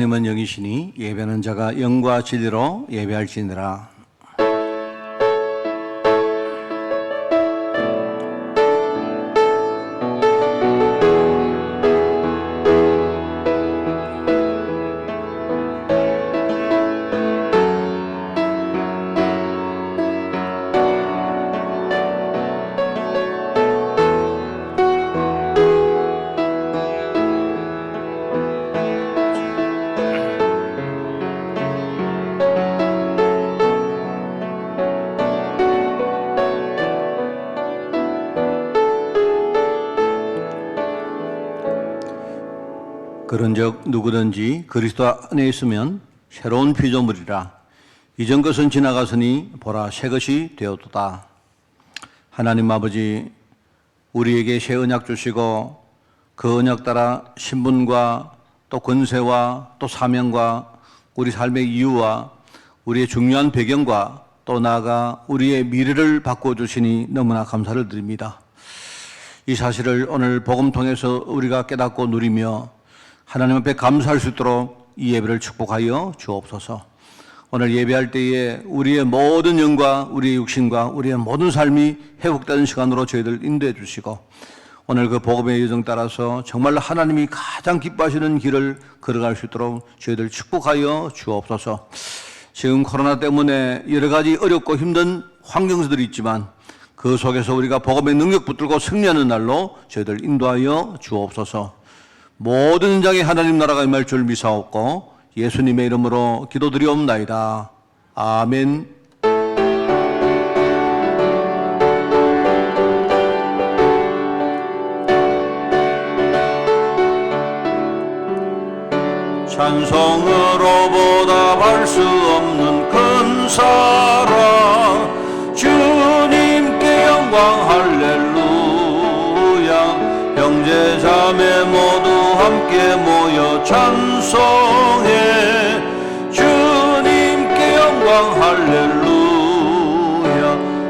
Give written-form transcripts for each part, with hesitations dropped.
하나님은 영이시니 예배하는 자가 영과 진리로 예배할지니라. 그런즉 누구든지 그리스도 안에 있으면 새로운 피조물이라. 이전 것은 지나갔으니 보라 새 것이 되었도다. 하나님 아버지, 우리에게 새 언약 주시고 그 언약 따라 신분과 또 권세와 또 사명과 우리 삶의 이유와 우리의 중요한 배경과 또 나아가 우리의 미래를 바꿔주시니 너무나 감사를 드립니다. 이 사실을 오늘 복음 통해서 우리가 깨닫고 누리며 하나님 앞에 감사할 수 있도록 이 예배를 축복하여 주옵소서. 오늘 예배할 때에 우리의 모든 영과 우리의 육신과 우리의 모든 삶이 회복되는 시간으로 저희들 인도해 주시고, 오늘 그 복음의 여정 따라서 정말 하나님이 가장 기뻐하시는 길을 걸어갈 수 있도록 저희들 축복하여 주옵소서. 지금 코로나 때문에 여러 가지 어렵고 힘든 환경들이 있지만 그 속에서 우리가 복음의 능력 붙들고 승리하는 날로 저희들 인도하여 주옵소서. 모든 현장에 하나님 나라가 임할 줄 믿사옵고 예수님의 이름으로 기도드리옵나이다. 아멘. 찬송으로 보답할 수 없는 큰 사랑, 주님께 영광 할렐루야. 형제 자매 모두 함께 모여 찬송해. 주님께 영광 할렐루야.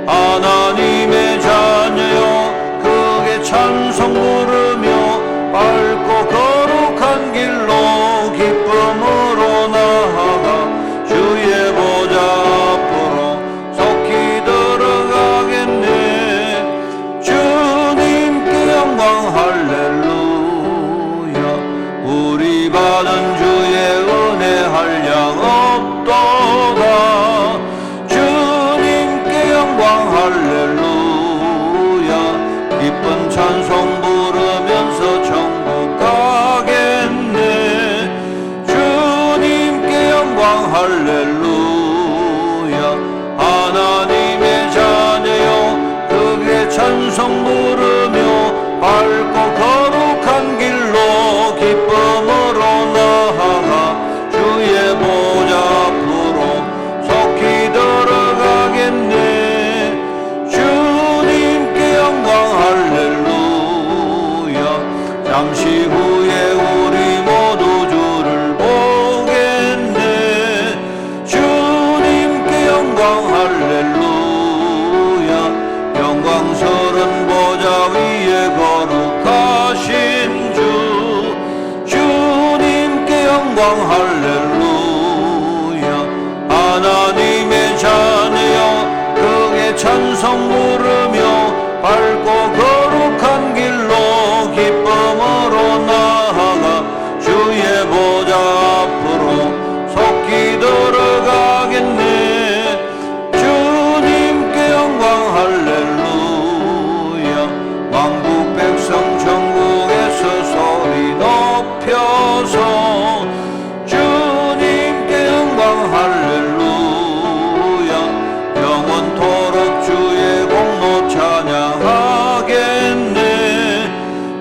하나님의 자녀여 크게 찬송 부르며 밝고 거룩한 길로 기쁨으로 나아가 주의 보좌 앞으로 속히 들어가겠네. 주님께 영광 할렐루야. 우리 받은 주의 은혜 한량 없도다. 주님께 영광 할렐루야. 기쁜 찬송 부르면서 천국 가겠네. 주님께 영광 할렐루야. 하나님의 자녀여 크게 찬송 부르며 밝고 거룩한 길로 기쁨으로 나아가 주의 보좌 앞으로 속히 들어가겠네. 주님께 영광 할렐루야. 잠시 후에 우리 모두 주를 보겠네. 주님께 영광 할렐루야. 영광스런 보좌 위에 거룩하신 주, 주님께 영광 할렐루야. 하나님의 자녀여 크게 찬송 부르며 밝고 거룩한 길로 기쁨으로 나아가 주의 보좌 앞으로 속히 들어가겠네. 주님께 영광 할렐루야. 만국 백성 천국에서 소리 높여서 주님께 영광 할렐루야. 영원토록 주의 공로 찬양하겠네.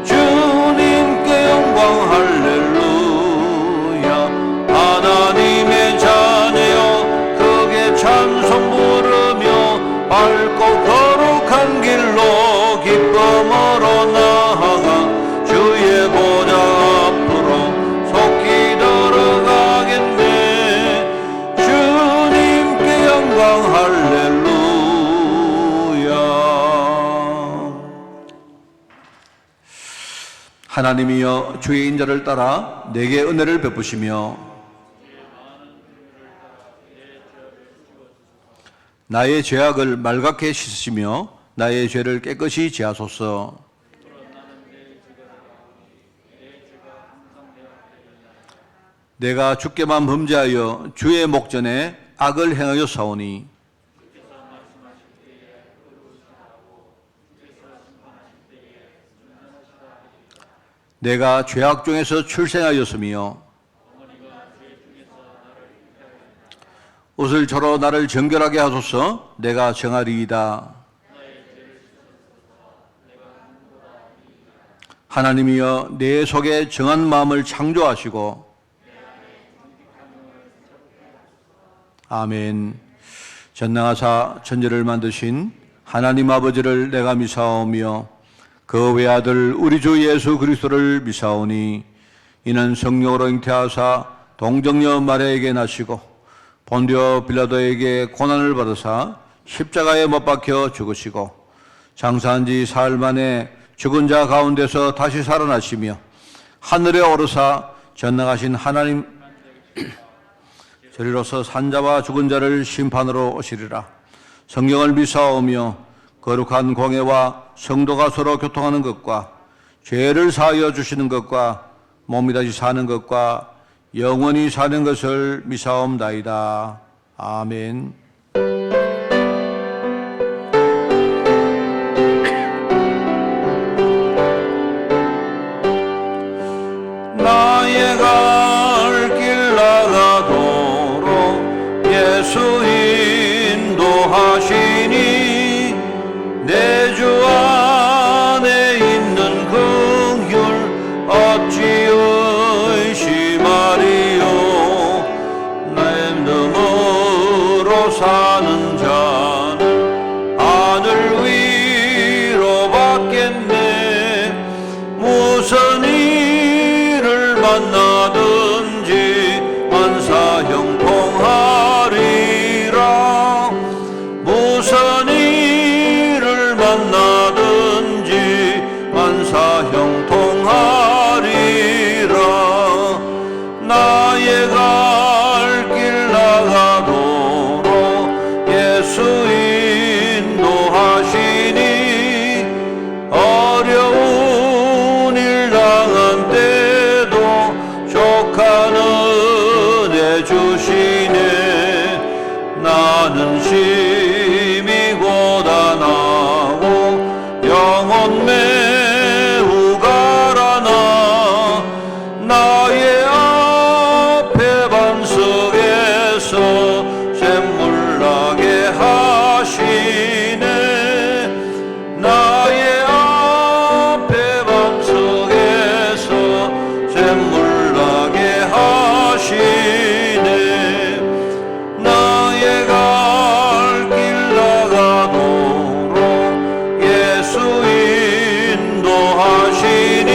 주님께 영광 할렐루야. 하나님의 자녀여 크게 찬송 부르며 밝고 거룩한 길로 기쁨으로 나아가 주의 보좌 앞으로 속히 들어가겠네. 주님께 영광 할렐루야. 하나님이여 주의 인자를 따라 내게 은혜를 베푸시며 나의 죄악을 말갛게 씻으시며 나의 죄를 깨끗이 지하소서. 내가 주께만 범죄하여 주의 목전에 악을 행하여 사오니 내가 죄악 중에서 출생하였으며 옷을 저러 나를 정결하게 하소서. 내가 정하리이다. 하나님이여 내 속에 정한 마음을 창조하시고 아멘. 전능하사 천지를 만드신 하나님 아버지를 내가 미사오며 그 외아들 우리 주 예수 그리스도를 미사오니 이는 성령으로 잉태하사 동정녀 마리아에게 나시고 본디오 빌라도에게 고난을 받으사 십자가에 못 박혀 죽으시고 장사한 지 사흘 만에 죽은 자 가운데서 다시 살아나시며 하늘에 오르사 전능하신 하나님 저리로서 산자와 죽은 자를 심판으로 오시리라. 성령을 미사오며 거룩한 공회와 성도가 서로 교통하는 것과 죄를 사하여 주시는 것과 몸이 다시 사는 것과 영원히 사는 것을 미사옵나이다. 아멘. 나의 갈 길 나가도록 예수 인도하시니 내 주 안에 있는 긍휼 어찌 의심하리요. 내 믿음으로 사는 자는 하늘 위로 받겠네. 무슨 일을 만나든지 만사 형통하리라. 무슨 일을 만나든지 만사 형통하리라. 나의 갈 길 나가도록 예수 인도하시니 어려운 일 당한 때도 족한 은혜 주시네. 나는 심히 고단하고 영혼 매우 가라나 나의 앞에 반석에서 샘물 나게 하시네. 나의 앞에 반석에서 샘물 나게 하시네. 나의 갈 길 나가도록 예수 인도하시니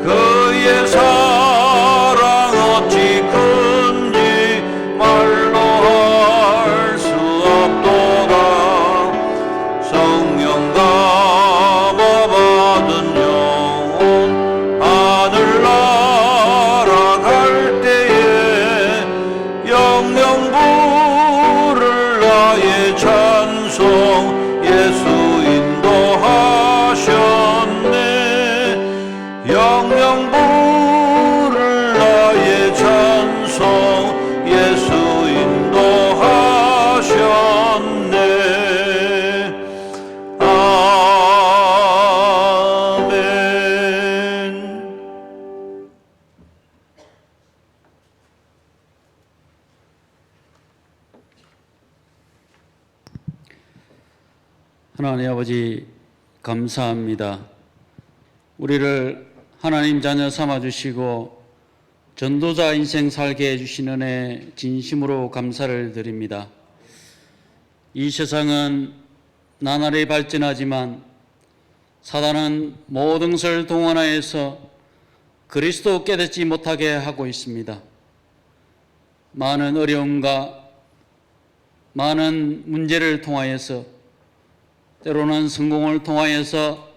그의 사랑 어찌 큰지 말로 할 수 없도다. 성령 감화 받은 영혼 하늘나라 갈 때에 영영 부를 나의 찬송 예수 인도하셨네. 영영 부를 나의 찬송 예수 인도하셨네. 아멘. 하나님 아버지 감사합니다. 우리를 하나님 자녀 삼아주시고 전도자 인생 살게 해주신 은혜 진심으로 감사를 드립니다. 이 세상은 나날이 발전하지만 사단은 모든 것을 동원하여서 그리스도 깨닫지 못하게 하고 있습니다. 많은 어려움과 많은 문제를 통하여서 때로는 성공을 통하여서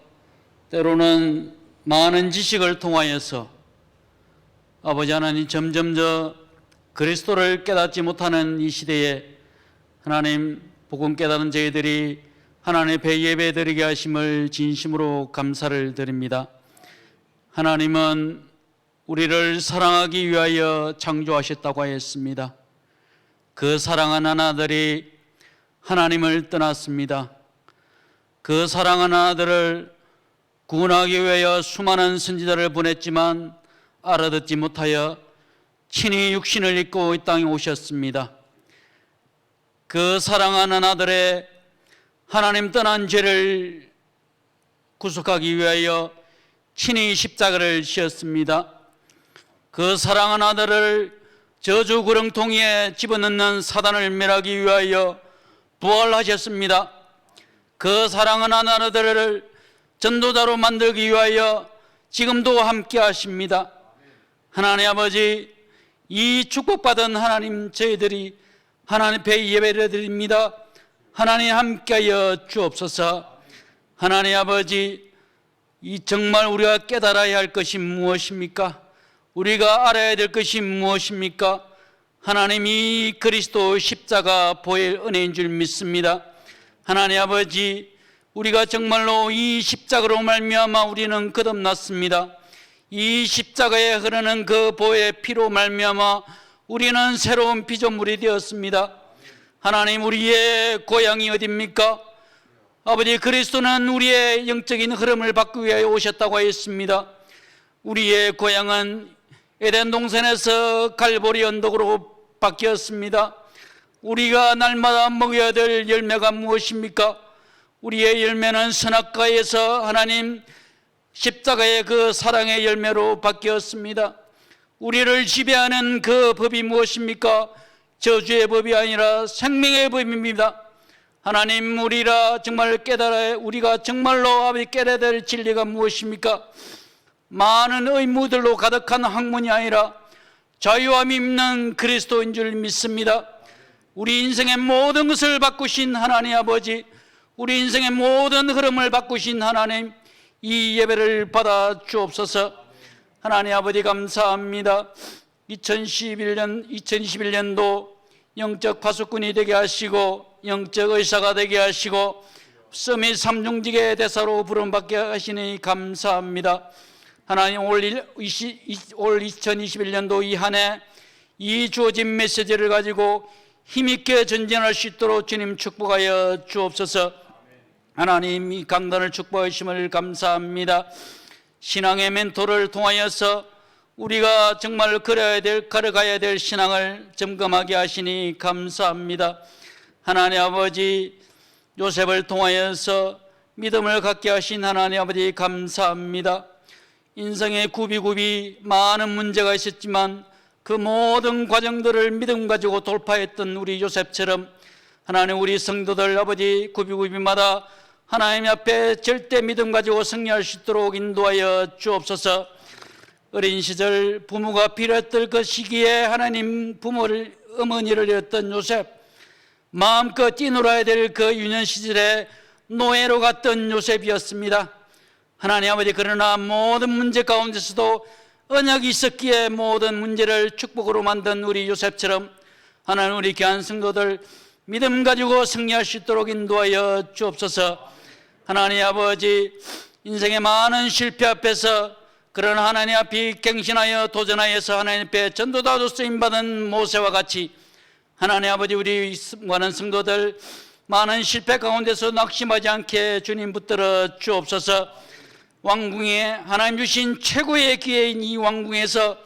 때로는 많은 지식을 통하여서 아버지 하나님 점점 더 그리스도를 깨닫지 못하는 이 시대에 하나님, 복음 깨달은 저희들이 하나님의 배 예배 드리게 하심을 진심으로 감사를 드립니다. 하나님은 우리를 사랑하기 위하여 창조하셨다고 하였습니다. 그 사랑하는 아들이 하나님을 떠났습니다. 그 사랑하는 아들을 구원하기 위하여 수많은 선지자를 보냈지만 알아듣지 못하여 친히 육신을 입고 이 땅에 오셨습니다. 그 사랑하는 아들의 하나님 떠난 죄를 구속하기 위하여 친히 십자가를 지었습니다. 그 사랑하는 아들을 저주 구렁텅이에 집어넣는 사단을 멸하기 위하여 부활하셨습니다. 그 사랑하는 아들을 전도자로 만들기 위하여 지금도 함께 하십니다. 하나님 아버지, 이 축복받은 하나님, 저희들이 하나님 배 예배를 드립니다. 하나님 함께하여 주옵소서. 하나님 아버지, 이 정말 우리가 깨달아야 할 것이 무엇입니까? 우리가 알아야 될 것이 무엇입니까? 하나님이 그리스도 십자가 보혈 은혜인 줄 믿습니다. 하나님 아버지, 우리가 정말로 이 십자가로 말미암아 우리는 거듭났습니다. 이 십자가에 흐르는 그 보혈의 피로 말미암아 우리는 새로운 피조물이 되었습니다. 하나님, 우리의 고향이 어디입니까? 아버지, 그리스도는 우리의 영적인 흐름을 바꾸기 위하여 오셨다고 했습니다. 우리의 고향은 에덴 동산에서 갈보리 언덕으로 바뀌었습니다. 우리가 날마다 먹어야 될 열매가 무엇입니까? 우리의 열매는 선악과에서 하나님 십자가의 그 사랑의 열매로 바뀌었습니다. 우리를 지배하는 그 법이 무엇입니까? 저주의 법이 아니라 생명의 법입니다. 하나님, 우리가 정말 깨달아야, 우리가 정말로 아버지 깨달아야 될 진리가 무엇입니까? 많은 의무들로 가득한 학문이 아니라 자유함이 있는 그리스도인 줄 믿습니다. 우리 인생의 모든 것을 바꾸신 하나님 아버지, 우리 인생의 모든 흐름을 바꾸신 하나님, 이 예배를 받아 주옵소서. 하나님 아버지, 감사합니다. 2021년도 영적 파수꾼이 되게 하시고 영적 의사가 되게 하시고 서밋 삼중직의 대사로 부름받게 하시니 감사합니다. 하나님, 올 2021년도 이 한 해 이 주어진 메시지를 가지고 힘있게 전진할 수 있도록 주님 축복하여 주옵소서. 하나님, 이 강단을 축복하심을 감사합니다. 신앙의 멘토를 통하여서 우리가 정말 걸어가야 될 신앙을 점검하게 하시니 감사합니다. 하나님 아버지, 요셉을 통하여서 믿음을 갖게 하신 하나님 아버지 감사합니다. 인생의 굽이굽이 많은 문제가 있었지만 그 모든 과정들을 믿음 가지고 돌파했던 우리 요셉처럼 하나님, 우리 성도들 아버지 굽이굽이마다 하나님 앞에 절대 믿음 가지고 승리할 수 있도록 인도하여 주옵소서. 어린 시절 부모가 필요했던 그 시기에 하나님 어머니를 잃었던 요셉, 마음껏 뛰놀아야 될 그 유년 시절에 노예로 갔던 요셉이었습니다. 하나님 아버지, 그러나 모든 문제 가운데서도 언약이 있었기에 모든 문제를 축복으로 만든 우리 요셉처럼 하나님, 우리 귀한 성도들 믿음 가지고 승리할 수 있도록 인도하여 주옵소서. 하나님 아버지, 인생의 많은 실패 앞에서 그런 하나님 앞에 갱신하여 도전하여서 하나님 앞에 전도자로 쓰임받은 모세와 같이 하나님 아버지, 우리 많은 성도들 많은 실패 가운데서 낙심하지 않게 주님 붙들어 주옵소서. 왕궁에 하나님 주신 최고의 기회인 이 왕궁에서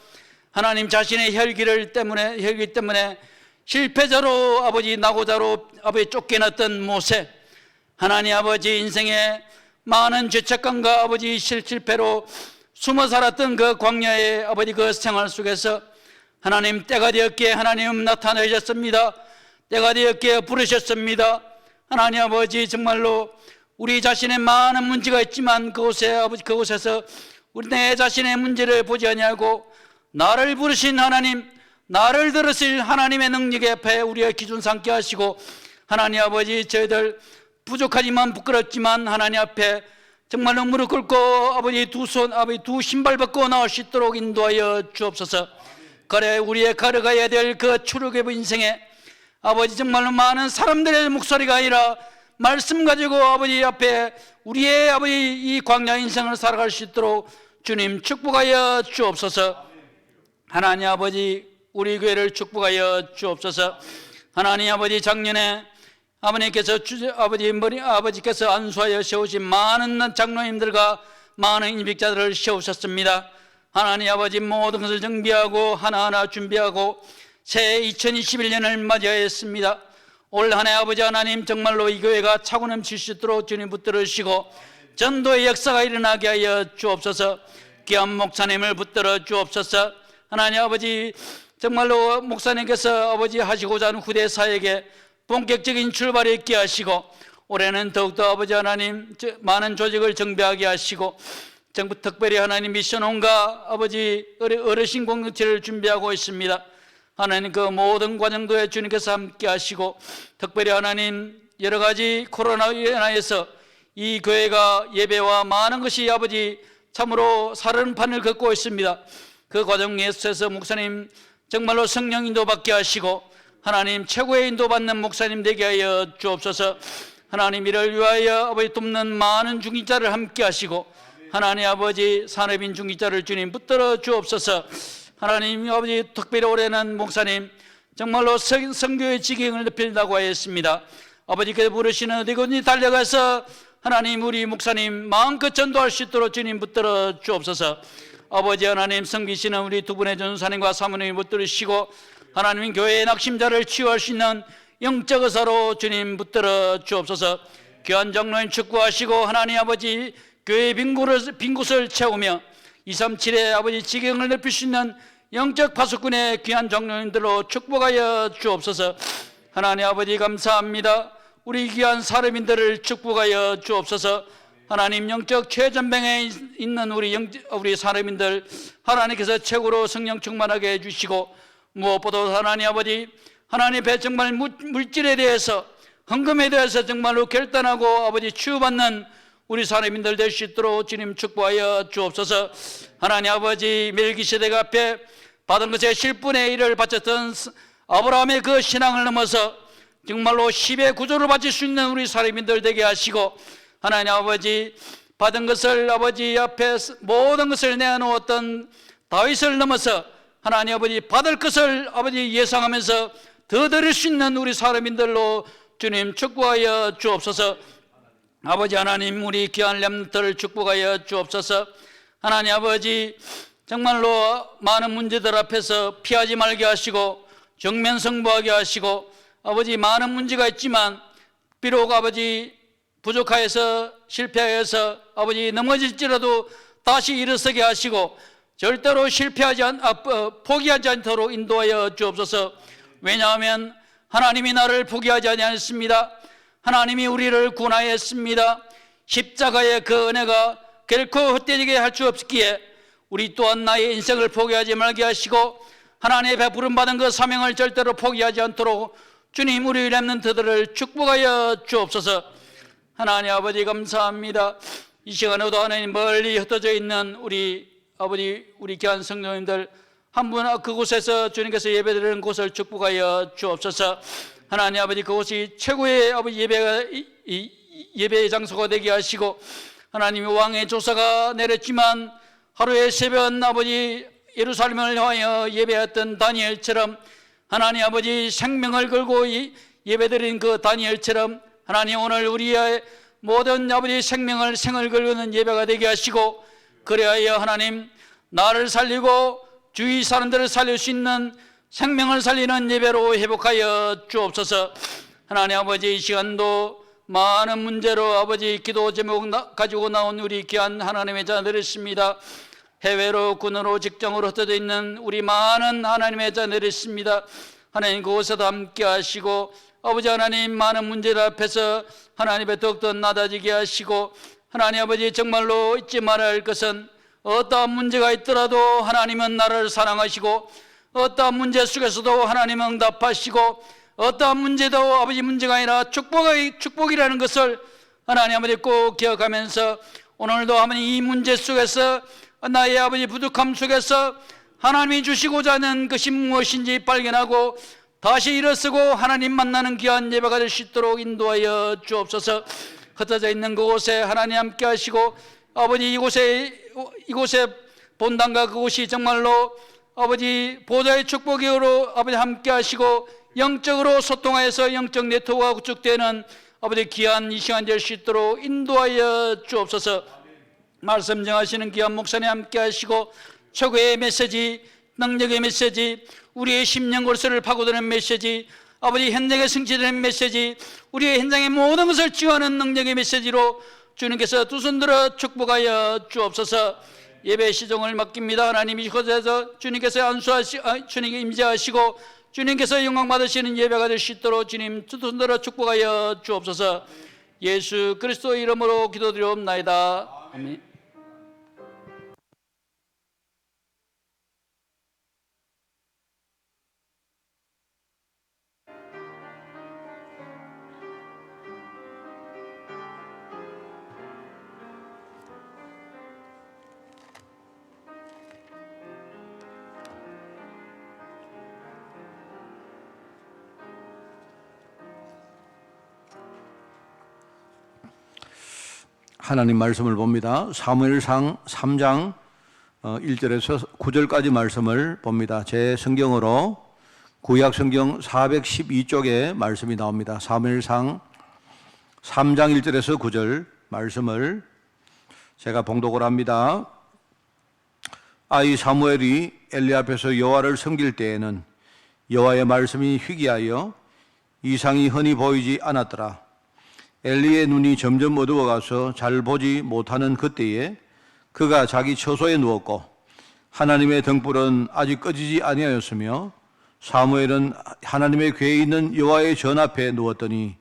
하나님 자신의 혈기 때문에 실패자로 아버지 낙오자로 아버지 쫓겨났던 모세, 하나님 아버지 인생의 많은 죄책감과 아버지 실패로 숨어 살았던 그 광야의 아버지 그 생활 속에서 하나님 때가 되었기에 하나님 나타나셨습니다. 때가 되었기에 부르셨습니다. 하나님 아버지, 정말로 우리 자신의 많은 문제가 있지만 그곳에서 우리 내 자신의 문제를 보지 아니하고 나를 부르신 하나님, 나를 들으실 하나님의 능력의 앞에 우리의 기준 삼게 하시고 하나님 아버지, 저희들 부족하지만 부끄럽지만 하나님 앞에 정말로 무릎 꿇고 아버지 두 신발 벗고 나올 수 있도록 인도하여 주옵소서. 그래, 우리의 걸어가야 될 그 출애굽의 인생에 아버지 정말로 많은 사람들의 목소리가 아니라 말씀 가지고 아버지 앞에 우리의 아버지 이 광야 인생을 살아갈 수 있도록 주님 축복하여 주옵소서. 하나님 아버지 우리 교회를 축복하여 주옵소서. 하나님 아버지 작년에 아버지께서 안수하여 세우신 많은 장로님들과 많은 인vik자들을 세우셨습니다. 하나님 아버지 모든 것을 정비하고 하나하나 준비하고 새 2021년을 맞이하였습니다. 올 한 해 아버지 하나님 정말로 이 교회가 차고 넘칠 수 있도록 주님 붙들으시고 전도의 역사가 일어나게 하여 주옵소서. 귀한 목사님을 붙들어 주옵소서. 하나님 아버지 정말로 목사님께서 아버지 하시고자 하는 후대 사역에 본격적인 출발이 있게 하시고 올해는 더욱더 아버지 하나님 많은 조직을 정비하게 하시고 정부 특별히 하나님 미션홈과 아버지 어르신 공동체를 준비하고 있습니다. 하나님 그 모든 과정도에 주님께서 함께 하시고 특별히 하나님 여러 가지 코로나로 인하여서 이 교회가 예배와 많은 것이 아버지 참으로 살은판을 걷고 있습니다. 그 과정에 있어서 목사님 정말로 성령 인도 받게 하시고 하나님 최고의 인도받는 목사님 되게 하여 주옵소서. 하나님 이를 위하여 아버지 돕는 많은 중직자를 함께 하시고 하나님 아버지 산업인 중직자를 주님 붙들어 주옵소서. 하나님 아버지 특별히 올해는 목사님 정말로 선교의 지경을 넓힌다고 하였습니다. 아버지께서 부르시는 어디든지 달려가서 하나님 우리 목사님 마음껏 전도할 수 있도록 주님 붙들어 주옵소서. 아버지 하나님 섬기시는 우리 두 분의 전사님과 사모님을 붙들으시고 하나님 교회의 낙심자를 치유할 수 있는 영적 의사로 주님 붙들어 주옵소서. 귀한 장로님 축구하시고 하나님 아버지 교회의 빈 곳을 채우며 237의 아버지 지경을 넓힐 수 있는 영적 파수꾼의 귀한 장로님들로 축복하여 주옵소서. 하나님 아버지 감사합니다. 우리 귀한 사람인들을 축복하여 주옵소서. 하나님 영적 최전방에 있는 우리 사람인들 하나님께서 최고로 성령 충만하게 해주시고 무엇보다 하나님 아버지 하나님의 정말 물질에 대해서 헌금에 대해서 정말로 결단하고 아버지 치유받는 우리 사람인들 될 수 있도록 주님 축복하여 주옵소서. 하나님 아버지 멜기세덱 앞에 받은 것의 10분의 1을 바쳤던 아브라함의 그 신앙을 넘어서 정말로 10의 구조를 바칠 수 있는 우리 사람인들 되게 하시고 하나님 아버지 받은 것을 아버지 앞에 모든 것을 내어놓았던 다윗을 넘어서 하나님 아버지 받을 것을 아버지 예상하면서 더 드릴 수 있는 우리 사람인들로 주님 축복하여 주옵소서. 아버지 하나님 우리 귀한 렘들을 축복하여 주옵소서. 하나님 아버지 정말로 많은 문제들 앞에서 피하지 말게 하시고 정면 승부하게 하시고 아버지 많은 문제가 있지만 비록 아버지 부족하여서 실패하여서 아버지 넘어질지라도 다시 일어서게 하시고 절대로 포기하지 않도록 인도하여 주옵소서. 왜냐하면 하나님이 나를 포기하지 아니하였습니다. 하나님이 우리를 구원하였습니다. 십자가의 그 은혜가 결코 헛되게 할 수 없기에 우리 또한 나의 인생을 포기하지 말게 하시고 하나님의 베푸름 받은 그 사명을 절대로 포기하지 않도록 주님 우리 렘넌트들을 축복하여 주옵소서. 하나님 아버지 감사합니다. 이 시간에도 하나님 멀리 흩어져 있는 우리 아버지 우리 귀한 성도님들 한 분 그곳에서 주님께서 예배드리는 곳을 축복하여 주옵소서. 하나님 아버지 그곳이 최고의 아버지 예배의 장소가 되게 하시고 하나님이 왕의 조사가 내렸지만 하루에 3번 아버지 예루살렘을 향하여 예배했던 다니엘처럼 하나님 아버지 생명을 걸고 예배드린 그 다니엘처럼 하나님 오늘 우리의 모든 아버지 생을 걸고는 예배가 되게 하시고 그래야 하나님 나를 살리고 주위 사람들을 살릴 수 있는 생명을 살리는 예배로 회복하여 주옵소서. 하나님 아버지 이 시간도 많은 문제로 아버지 기도 제목 가지고 나온 우리 귀한 하나님의 자들이 있습니다. 해외로 군으로 직장으로 흩어져 있는 우리 많은 하나님의 자들이 있습니다. 하나님 그곳에도 함께 하시고 아버지 하나님 많은 문제들 앞에서 하나님의 더욱더 낮아지게 하시고 하나님 아버지 정말로 잊지 말아야 할 것은 어떠한 문제가 있더라도 하나님은 나를 사랑하시고 어떠한 문제 속에서도 하나님은 응답하시고 어떠한 문제도 아버지 문제가 아니라 축복이라는 것을 하나님 아버지 꼭 기억하면서 오늘도 하나님 이 문제 속에서 나의 아버지 부족함 속에서 하나님이 주시고자 하는 것이 무엇인지 발견하고 다시 일어서고 하나님 만나는 귀한 예배가 될 수 있도록 인도하여 주옵소서. 흩어져 있는 그곳에 하나님 함께 하시고 아버지 이곳에 본당과 그곳이 정말로 아버지 보좌의 축복으로 아버지 함께 하시고 영적으로 소통하여서 영적 네트워크가 구축되는 아버지 귀한 이 시간 될 수 있도록 인도하여 주옵소서. 말씀 정하시는 귀한 목사님 함께 하시고 최고의 메시지, 능력의 메시지, 우리의 심령 골수를 파고드는 메시지, 아버지 현장에 성취되는 메시지, 우리의 현장의 모든 것을 지원하는 능력의 메시지로 주님께서 두 손 들어 축복하여 주옵소서. 예배 시종을 맡깁니다. 하나님 이곳에서 주님께서 주님께 임재하시고 주님께서 영광 받으시는 예배가 될 수 있도록 주님 두 손 들어 축복하여 주옵소서. 예수 그리스도 이름으로 기도드리옵나이다. 아멘. 하나님 말씀을 봅니다. 사무엘상 3장 1절에서 9절까지 말씀을 봅니다. 제 성경으로 구약 성경 412쪽에 말씀이 나옵니다. 사무엘상 3장 1절에서 9절 말씀을 제가 봉독을 합니다. 아이 사무엘이 엘리 앞에서 여호와를 섬길 때에는 여호와의 말씀이 희귀하여 이상이 흔히 보이지 않았더라. 엘리의 눈이 점점 어두워가서 잘 보지 못하는 그때에 그가 자기 처소에 누웠고 하나님의 등불은 아직 꺼지지 아니하였으며 사무엘은 하나님의 궤에 있는 여호와의 전 앞에 누웠더니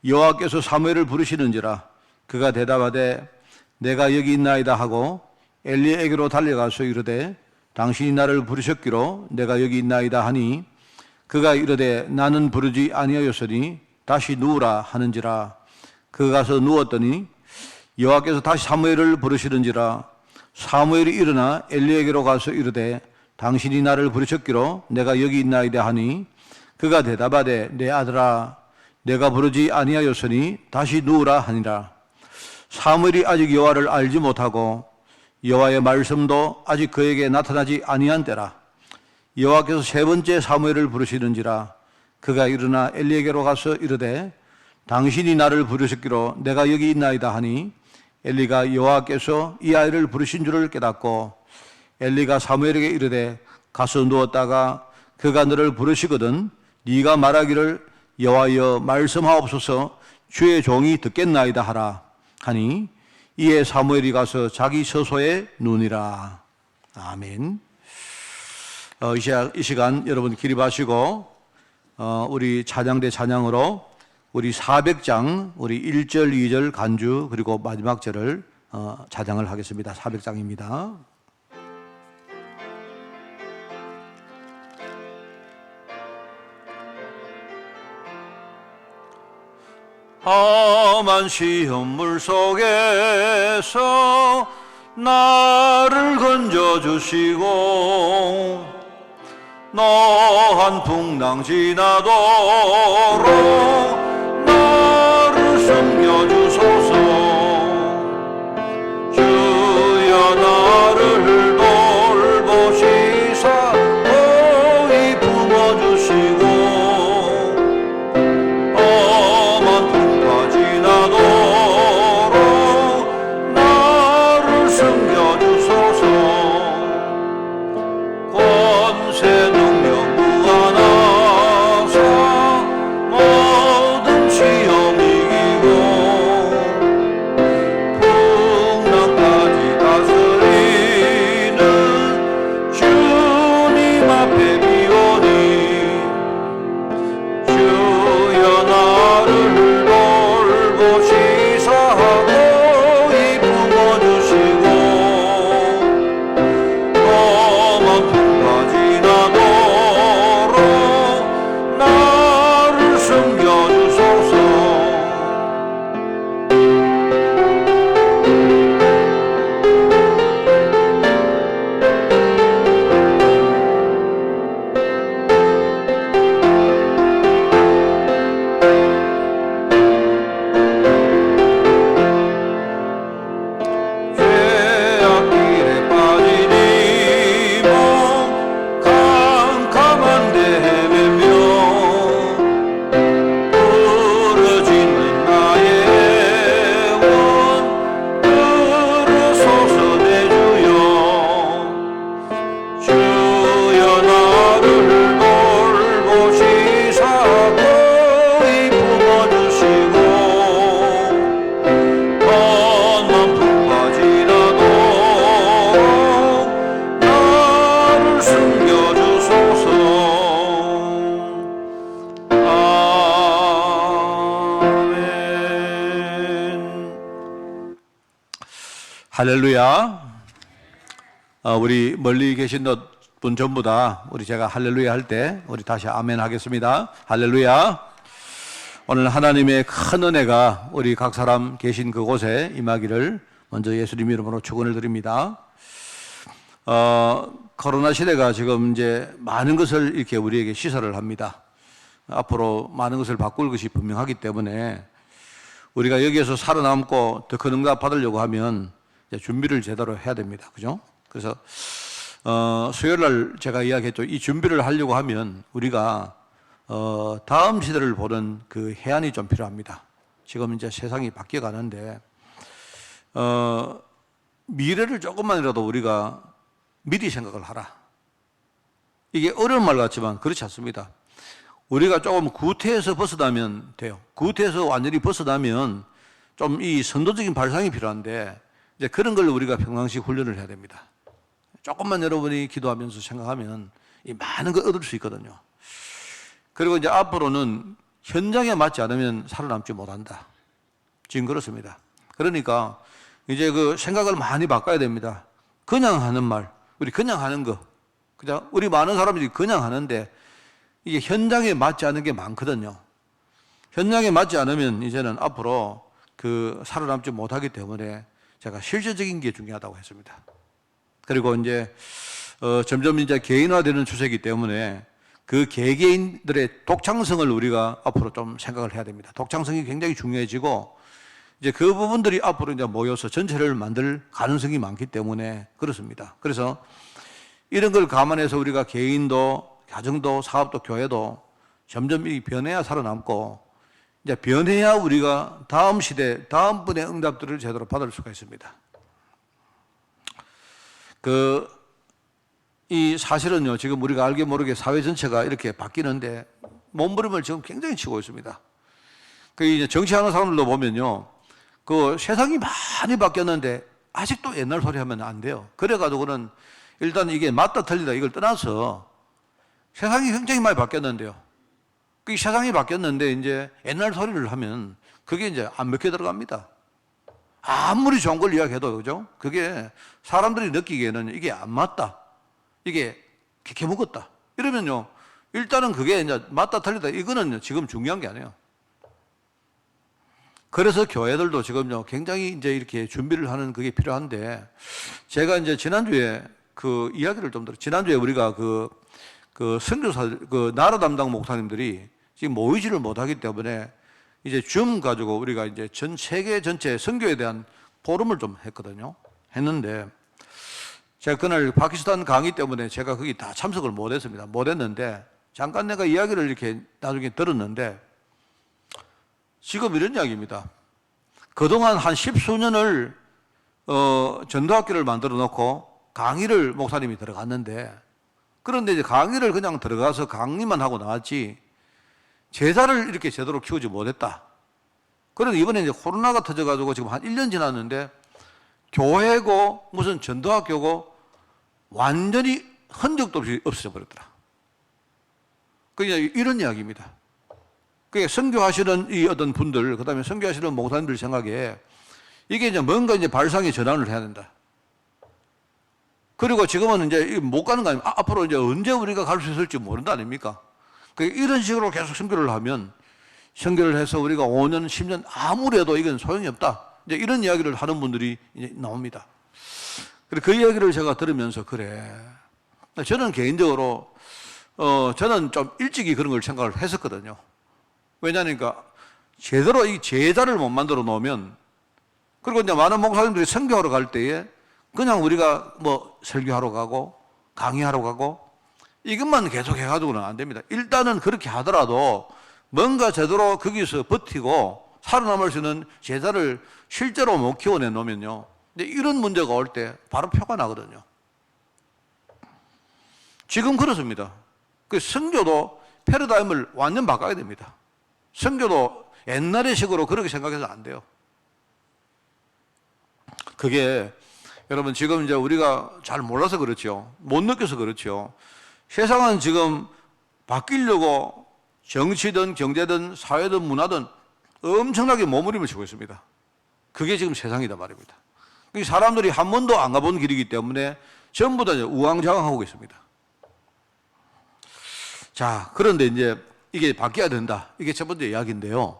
여호와께서 사무엘을 부르시는지라. 그가 대답하되 내가 여기 있나이다 하고 엘리에게로 달려가서 이르되 당신이 나를 부르셨기로 내가 여기 있나이다 하니 그가 이르되 나는 부르지 아니하였으니 다시 누우라 하는지라. 그가 가서 누웠더니 여호와께서 다시 사무엘을 부르시는지라. 사무엘이 일어나 엘리에게로 가서 이르되 당신이 나를 부르셨기로 내가 여기 있나이다 하니 그가 대답하되 내 아들아 내가 부르지 아니하였으니 다시 누우라 하니라. 사무엘이 아직 여호와를 알지 못하고 여호와의 말씀도 아직 그에게 나타나지 아니한 때라. 여호와께서 세 번째 사무엘을 부르시는지라. 그가 일어나 엘리에게로 가서 이르되 당신이 나를 부르셨기로 내가 여기 있나이다 하니 엘리가 여호와께서 이 아이를 부르신 줄을 깨닫고 엘리가 사무엘에게 이르되 가서 누웠다가 그가 너를 부르시거든 네가 말하기를 여호와여 말씀하옵소서 주의 종이 듣겠나이다 하라 하니 이에 사무엘이 가서 자기 처소에 누우니라. 아멘. 이 시간 여러분 기립하시고 우리 찬양대 찬양으로 우리 400장 우리 1절 2절 간주 그리고 마지막 절을 찬양을 하겠습니다. 400장입니다. 험한 시험물 속에서 나를 건져주시고 노한 풍랑 지나도록 나를 섬겨주소서. 주여 나를 돌보시사 호히 품어주시고 험한 풍파 지나도록 나를 섬겨주소서. 권세 능력 무한하사 할렐루야. 우리 멀리 계신 분 전부 다 우리 제가 할렐루야 할 때 우리 다시 아멘 하겠습니다. 할렐루야. 오늘 하나님의 큰 은혜가 우리 각 사람 계신 그곳에 임하기를 먼저 예수님 이름으로 축원을 드립니다. 코로나 시대가 지금 이제 많은 것을 이렇게 우리에게 시사를 합니다. 앞으로 많은 것을 바꿀 것이 분명하기 때문에 우리가 여기에서 살아남고 더 큰 응답 받으려고 하면 이제 준비를 제대로 해야 됩니다. 그죠? 그래서 수요일 날 제가 이야기했죠. 이 준비를 하려고 하면 우리가 다음 시대를 보는 그 해안이 좀 필요합니다. 지금 이제 세상이 바뀌어 가는데 미래를 조금만이라도 우리가 미리 생각을 하라. 이게 어려운 말 같지만 그렇지 않습니다. 우리가 조금 구태에서 벗어나면 돼요. 구태에서 완전히 벗어나면 좀 이 선도적인 발상이 필요한데 이제 그런 걸 우리가 평상시 훈련을 해야 됩니다. 조금만 여러분이 기도하면서 생각하면 이 많은 걸 얻을 수 있거든요. 그리고 이제 앞으로는 현장에 맞지 않으면 살아남지 못한다. 지금 그렇습니다. 그러니까 이제 그 생각을 많이 바꿔야 됩니다. 그냥 하는 말, 우리 그냥 하는 거, 그냥 우리 많은 사람들이 그냥 하는데 이게 현장에 맞지 않은 게 많거든요. 현장에 맞지 않으면 이제는 앞으로 그 살아남지 못하기 때문에 제가 실제적인 게 중요하다고 했습니다. 그리고 이제 점점 이제 개인화되는 추세이기 때문에 그 개개인들의 독창성을 우리가 앞으로 좀 생각을 해야 됩니다. 독창성이 굉장히 중요해지고 이제 그 부분들이 앞으로 이제 모여서 전체를 만들 가능성이 많기 때문에 그렇습니다. 그래서 이런 걸 감안해서 우리가 개인도 가정도 사업도 교회도 점점 이 변해야 살아남고 이제 변해야 우리가 다음 시대, 다음 분의 응답들을 제대로 받을 수가 있습니다. 이 사실은요, 지금 우리가 알게 모르게 사회 전체가 이렇게 바뀌는데 몸부림을 지금 굉장히 치고 있습니다. 이제 정치하는 사람들도 보면요, 그 세상이 많이 바뀌었는데 아직도 옛날 소리 하면 안 돼요. 그래가지고는 일단 이게 맞다 틀리다 이걸 떠나서 세상이 굉장히 많이 바뀌었는데요. 이 세상이 바뀌었는데 이제 옛날 소리를 하면 그게 이제 안 먹혀 들어갑니다. 아무리 좋은 걸 이야기해도 그죠? 그게 사람들이 느끼기에는 이게 안 맞다. 이게 개개 먹었다. 이러면요. 일단은 그게 이제 맞다 틀리다 이거는 지금 중요한 게 아니에요. 그래서 교회들도 지금요. 굉장히 이제 이렇게 준비를 하는 그게 필요한데 제가 이제 지난주에 그 이야기를 좀 들었어요. 지난주에 우리가 그 선교사, 나라 담당 목사님들이 지금 모이지를 못하기 때문에 이제 줌 가지고 우리가 이제 전 세계 전체 선교에 대한 포럼을 좀 했는데 제가 그날 파키스탄 강의 때문에 제가 거기 다 참석을 못했습니다. 못했는데 잠깐 내가 이야기를 이렇게 나중에 들었는데 지금 이런 이야기입니다. 그동안 한 10수년을 전도학교를 만들어 놓고 강의를 목사님이 들어갔는데 그런데 이제 강의를 그냥 들어가서 강의만 하고 나왔지 제자를 이렇게 제대로 키우지 못했다. 그런데 이번에 이제 코로나가 터져가지고 지금 한 1년 지났는데 교회고 무슨 전도학교고 완전히 흔적도 없이 없어져 버렸더라. 그냥 이런 이야기입니다. 그게 선교하시는 이 어떤 분들, 그 다음에 선교하시는 목사님들 생각에 이게 이제 뭔가 이제 발상의 전환을 해야 된다. 그리고 지금은 이제 못 가는 거 아닙니까? 앞으로 이제 언제 우리가 갈 수 있을지 모른다 아닙니까? 이런 식으로 계속 선교를 하면 선교를 해서 우리가 5년, 10년 아무래도 이건 소용이 없다. 이제 이런 이야기를 하는 분들이 이제 나옵니다. 그 이야기를 제가 들으면서 그래. 저는 개인적으로 저는 좀 일찍이 그런 걸 생각을 했었거든요. 왜냐하니까 제대로 이 제자를 못 만들어 놓으면 그리고 이제 많은 목사님들이 선교하러 갈 때에 그냥 우리가 뭐 설교하러 가고 강의하러 가고 이것만 계속 해가지고는 안 됩니다. 일단은 그렇게 하더라도 뭔가 제대로 거기서 버티고 살아남을 수 있는 제자를 실제로 못 키워내 놓으면요. 근데 이런 문제가 올 때 바로 표가 나거든요. 지금 그렇습니다. 그 선교도 패러다임을 완전 바꿔야 됩니다. 선교도 옛날의 식으로 그렇게 생각해서 안 돼요. 그게 여러분 지금 이제 우리가 잘 몰라서 그렇죠. 못 느껴서 그렇죠. 세상은 지금 바뀌려고 정치든 경제든 사회든 문화든 엄청나게 몸부림을 치고 있습니다. 그게 지금 세상이다 말입니다. 사람들이 한 번도 안 가본 길이기 때문에 전부 다 우왕좌왕하고 있습니다. 자, 그런데 이제 이게 바뀌어야 된다. 이게 첫 번째 이야기인데요.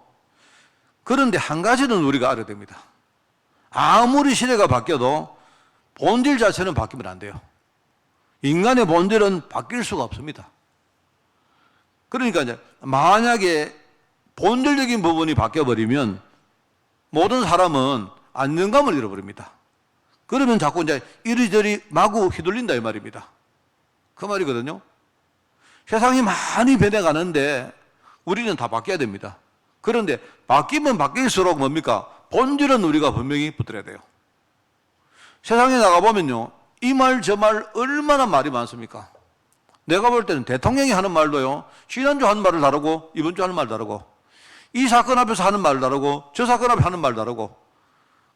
그런데 한 가지는 우리가 알아야 됩니다. 아무리 시대가 바뀌어도 본질 자체는 바뀌면 안 돼요. 인간의 본질은 바뀔 수가 없습니다. 그러니까 이제 만약에 본질적인 부분이 바뀌어버리면 모든 사람은 안정감을 잃어버립니다. 그러면 자꾸 이제 이리저리 마구 휘둘린다 이 말입니다. 그 말이거든요. 세상이 많이 변해가는데 우리는 다 바뀌어야 됩니다. 그런데 바뀌면 바뀔수록 뭡니까? 본질은 우리가 분명히 붙들어야 돼요. 세상에 나가보면요, 이 말 저 말 얼마나 말이 많습니까? 내가 볼 때는 대통령이 하는 말도요, 지난주 하는 말을 다르고 이번 주 하는 말 다르고, 이 사건 앞에서 하는 말 다르고 저 사건 앞에 하는 말 다르고,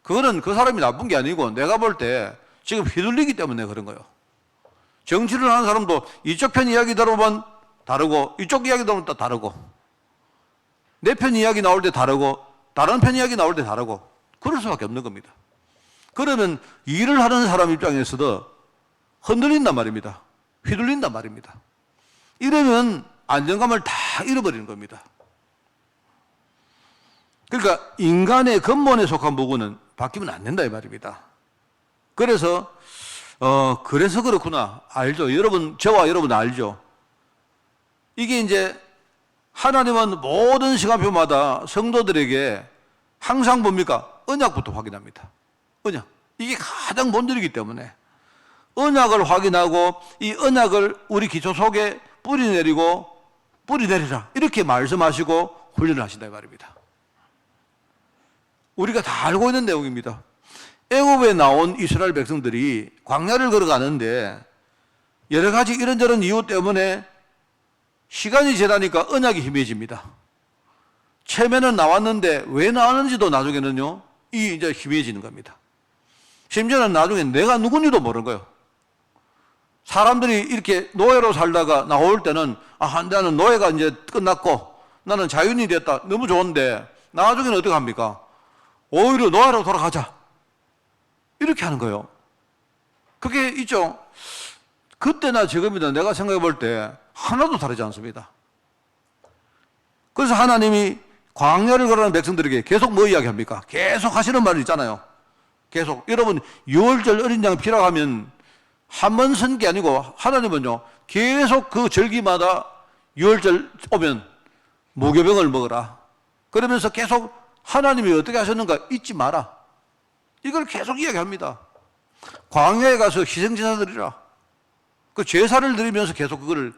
그거는 그 사람이 나쁜 게 아니고 내가 볼 때 지금 휘둘리기 때문에 그런 거예요. 정치를 하는 사람도 이쪽 편 이야기 들어보면 다르고 이쪽 이야기 들어보면 또 다르고, 내 편 이야기 나올 때 다르고 다른 편 이야기 나올 때 다르고, 그럴 수밖에 없는 겁니다. 그러면 일을 하는 사람 입장에서도 흔들린단 말입니다. 휘둘린단 말입니다. 이러면 안정감을 다 잃어버리는 겁니다. 그러니까 인간의 근본에 속한 부분은 바뀌면 안 된다 이 말입니다. 그래서 그렇구나. 알죠. 여러분, 저와 여러분 알죠. 이게 이제 하나님은 모든 시간표마다 성도들에게 항상 뭡니까? 언약부터 확인합니다. 언약. 이게 가장 본질이기 때문에 언약을 확인하고 이 언약을 우리 기초 속에 뿌리내리라. 이렇게 말씀하시고 훈련을 하신다 이 말입니다. 우리가 다 알고 있는 내용입니다. 애굽에 나온 이스라엘 백성들이 광야를 걸어가는데 여러 가지 이런저런 이유 때문에 시간이 지나니까 언약이 희미해집니다. 처음에는 나왔는데 왜 나왔는지도 나중에는요, 이제 희미해지는 겁니다. 심지어는 나중에 내가 누군지도 모르는 거예요. 사람들이 이렇게 노예로 살다가 나올 때는 나는 노예가 이제 끝났고 나는 자유인이 됐다. 너무 좋은데 나중에는 어떻게 합니까? 오히려 노예로 돌아가자. 이렇게 하는 거예요. 그게 있죠. 그때나 지금이나 내가 생각해 볼 때 하나도 다르지 않습니다. 그래서 하나님이 광야를 걸어가는 백성들에게 계속 뭐 이야기합니까? 계속 하시는 말이 있잖아요. 계속. 여러분, 유월절 어린 양 피라고 하면 한 번 선 게 아니고 하나님은요, 계속 그 절기마다 유월절 오면 무교병을 먹어라. 그러면서 계속 하나님이 어떻게 하셨는가 잊지 마라. 이걸 계속 이야기합니다. 광야에 가서 희생제사 드리라. 그 제사를 드리면서 계속 그거를,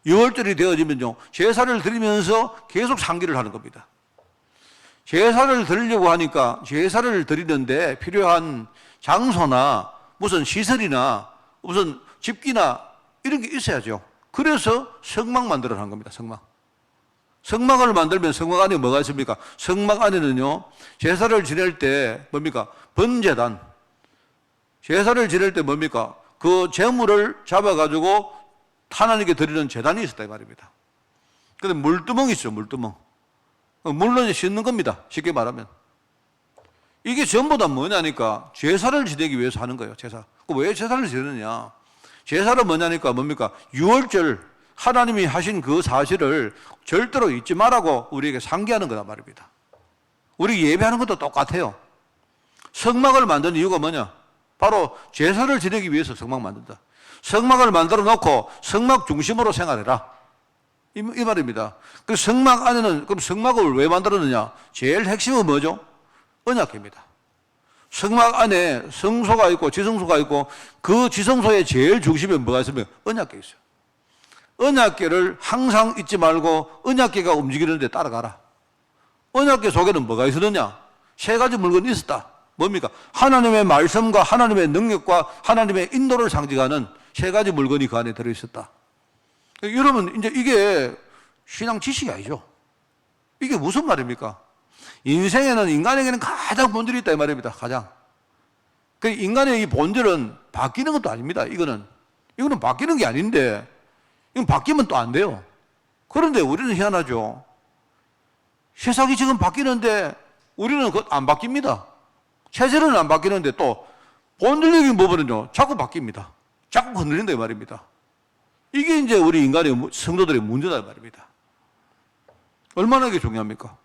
유월절이 되어지면요, 제사를 드리면서 계속 상기를 하는 겁니다. 제사를 드리려고 하니까 제사를 드리는데 필요한 장소나 무슨 시설이나 무슨 집기나 이런 게 있어야죠. 그래서 성막 만들어 한 겁니다. 성막을 만들면 성막 안에 뭐가 있습니까? 성막 안에는요, 제사를 지낼 때 뭡니까? 번제단. 제사를 지낼 때 뭡니까? 그 제물을 잡아가지고 하나님께 드리는 제단이 있었다 이 말입니다. 근데 물두멍이 있어요, 물두멍. 물로 이제 씻는 겁니다. 쉽게 말하면. 이게 전부 다 뭐냐니까 제사를 지내기 위해서 하는 거예요, 제사. 왜 제사를 지내느냐? 제사는 뭐냐니까 뭡니까? 유월절 하나님이 하신 그 사실을 절대로 잊지 말라고 우리에게 상기하는 거란 말입니다. 우리 예배하는 것도 똑같아요. 성막을 만든 이유가 뭐냐? 바로 제사를 지내기 위해서 성막 만든다. 성막을 만들어 놓고 성막 중심으로 생활해라. 이 말입니다. 그 성막 안에는, 그럼 성막을 왜 만들었느냐? 제일 핵심은 뭐죠? 언약궤입니다. 성막 안에 성소가 있고 지성소가 있고 그 지성소의 제일 중심에 뭐가 있으면 언약궤 있어요. 언약궤를 항상 잊지 말고 언약궤가 움직이는 데 따라가라. 언약궤 속에는 뭐가 있었느냐? 세 가지 물건이 있었다. 뭡니까? 하나님의 말씀과 하나님의 능력과 하나님의 인도를 상징하는 세 가지 물건이 그 안에 들어있었다. 여러분, 이제 이게 신앙 지식이 아니죠. 이게 무슨 말입니까? 인생에는, 인간에게는 가장 본질이 있다 이 말입니다. 가장. 그 인간의 이 본질은 바뀌는 것도 아닙니다. 이거는 바뀌는 게 아닌데, 이건 바뀌면 또 안 돼요. 그런데 우리는 희한하죠. 세상이 지금 바뀌는데 우리는 안 바뀝니다. 체질은 안 바뀌는데 또 본질적인 부분은요, 자꾸 바뀝니다. 자꾸 흔들린다 이 말입니다. 이게 이제 우리 인간의 성도들의 문제다 이 말입니다. 얼마나 이게 중요합니까?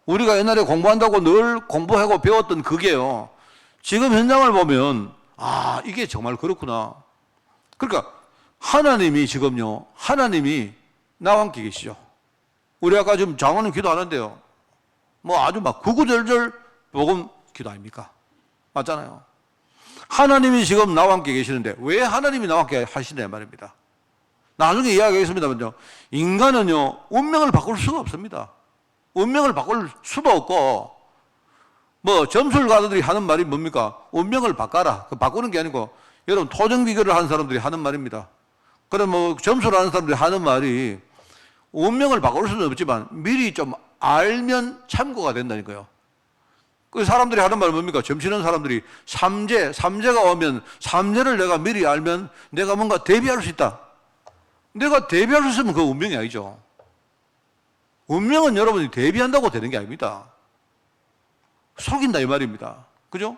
우리가 옛날에 공부한다고 늘 공부하고 배웠던 그게요, 지금 현장을 보면 아, 이게 정말 그렇구나. 그러니까 하나님이 지금요, 하나님이 나와 함께 계시죠. 우리 아까 지금 장로님 기도하는데요, 뭐 아주 막 구구절절 복음 기도 아닙니까? 맞잖아요. 하나님이 지금 나와 함께 계시는데 왜 하나님이 나와 함께 하시냐 말입니다. 나중에 이야기하겠습니다만요, 인간은요, 운명을 바꿀 수가 없습니다. 운명을 바꿀 수도 없고, 뭐 점술가들이 하는 말이 뭡니까? 운명을 바꿔라. 그 바꾸는 게 아니고, 여러분 토정 비교를 하는 사람들이 하는 말입니다. 그럼 뭐 점수를 하는 사람들이 하는 말이, 운명을 바꿀 수는 없지만 미리 좀 알면 참고가 된다니까요. 그 사람들이 하는 말은 뭡니까? 점치는 사람들이 삼재가 오면 삼재를 내가 미리 알면 내가 뭔가 대비할 수 있다. 내가 대비할 수 있으면 그거 운명이 아니죠. 운명은 여러분이 대비한다고 되는 게 아닙니다. 속인다 이 말입니다. 그죠?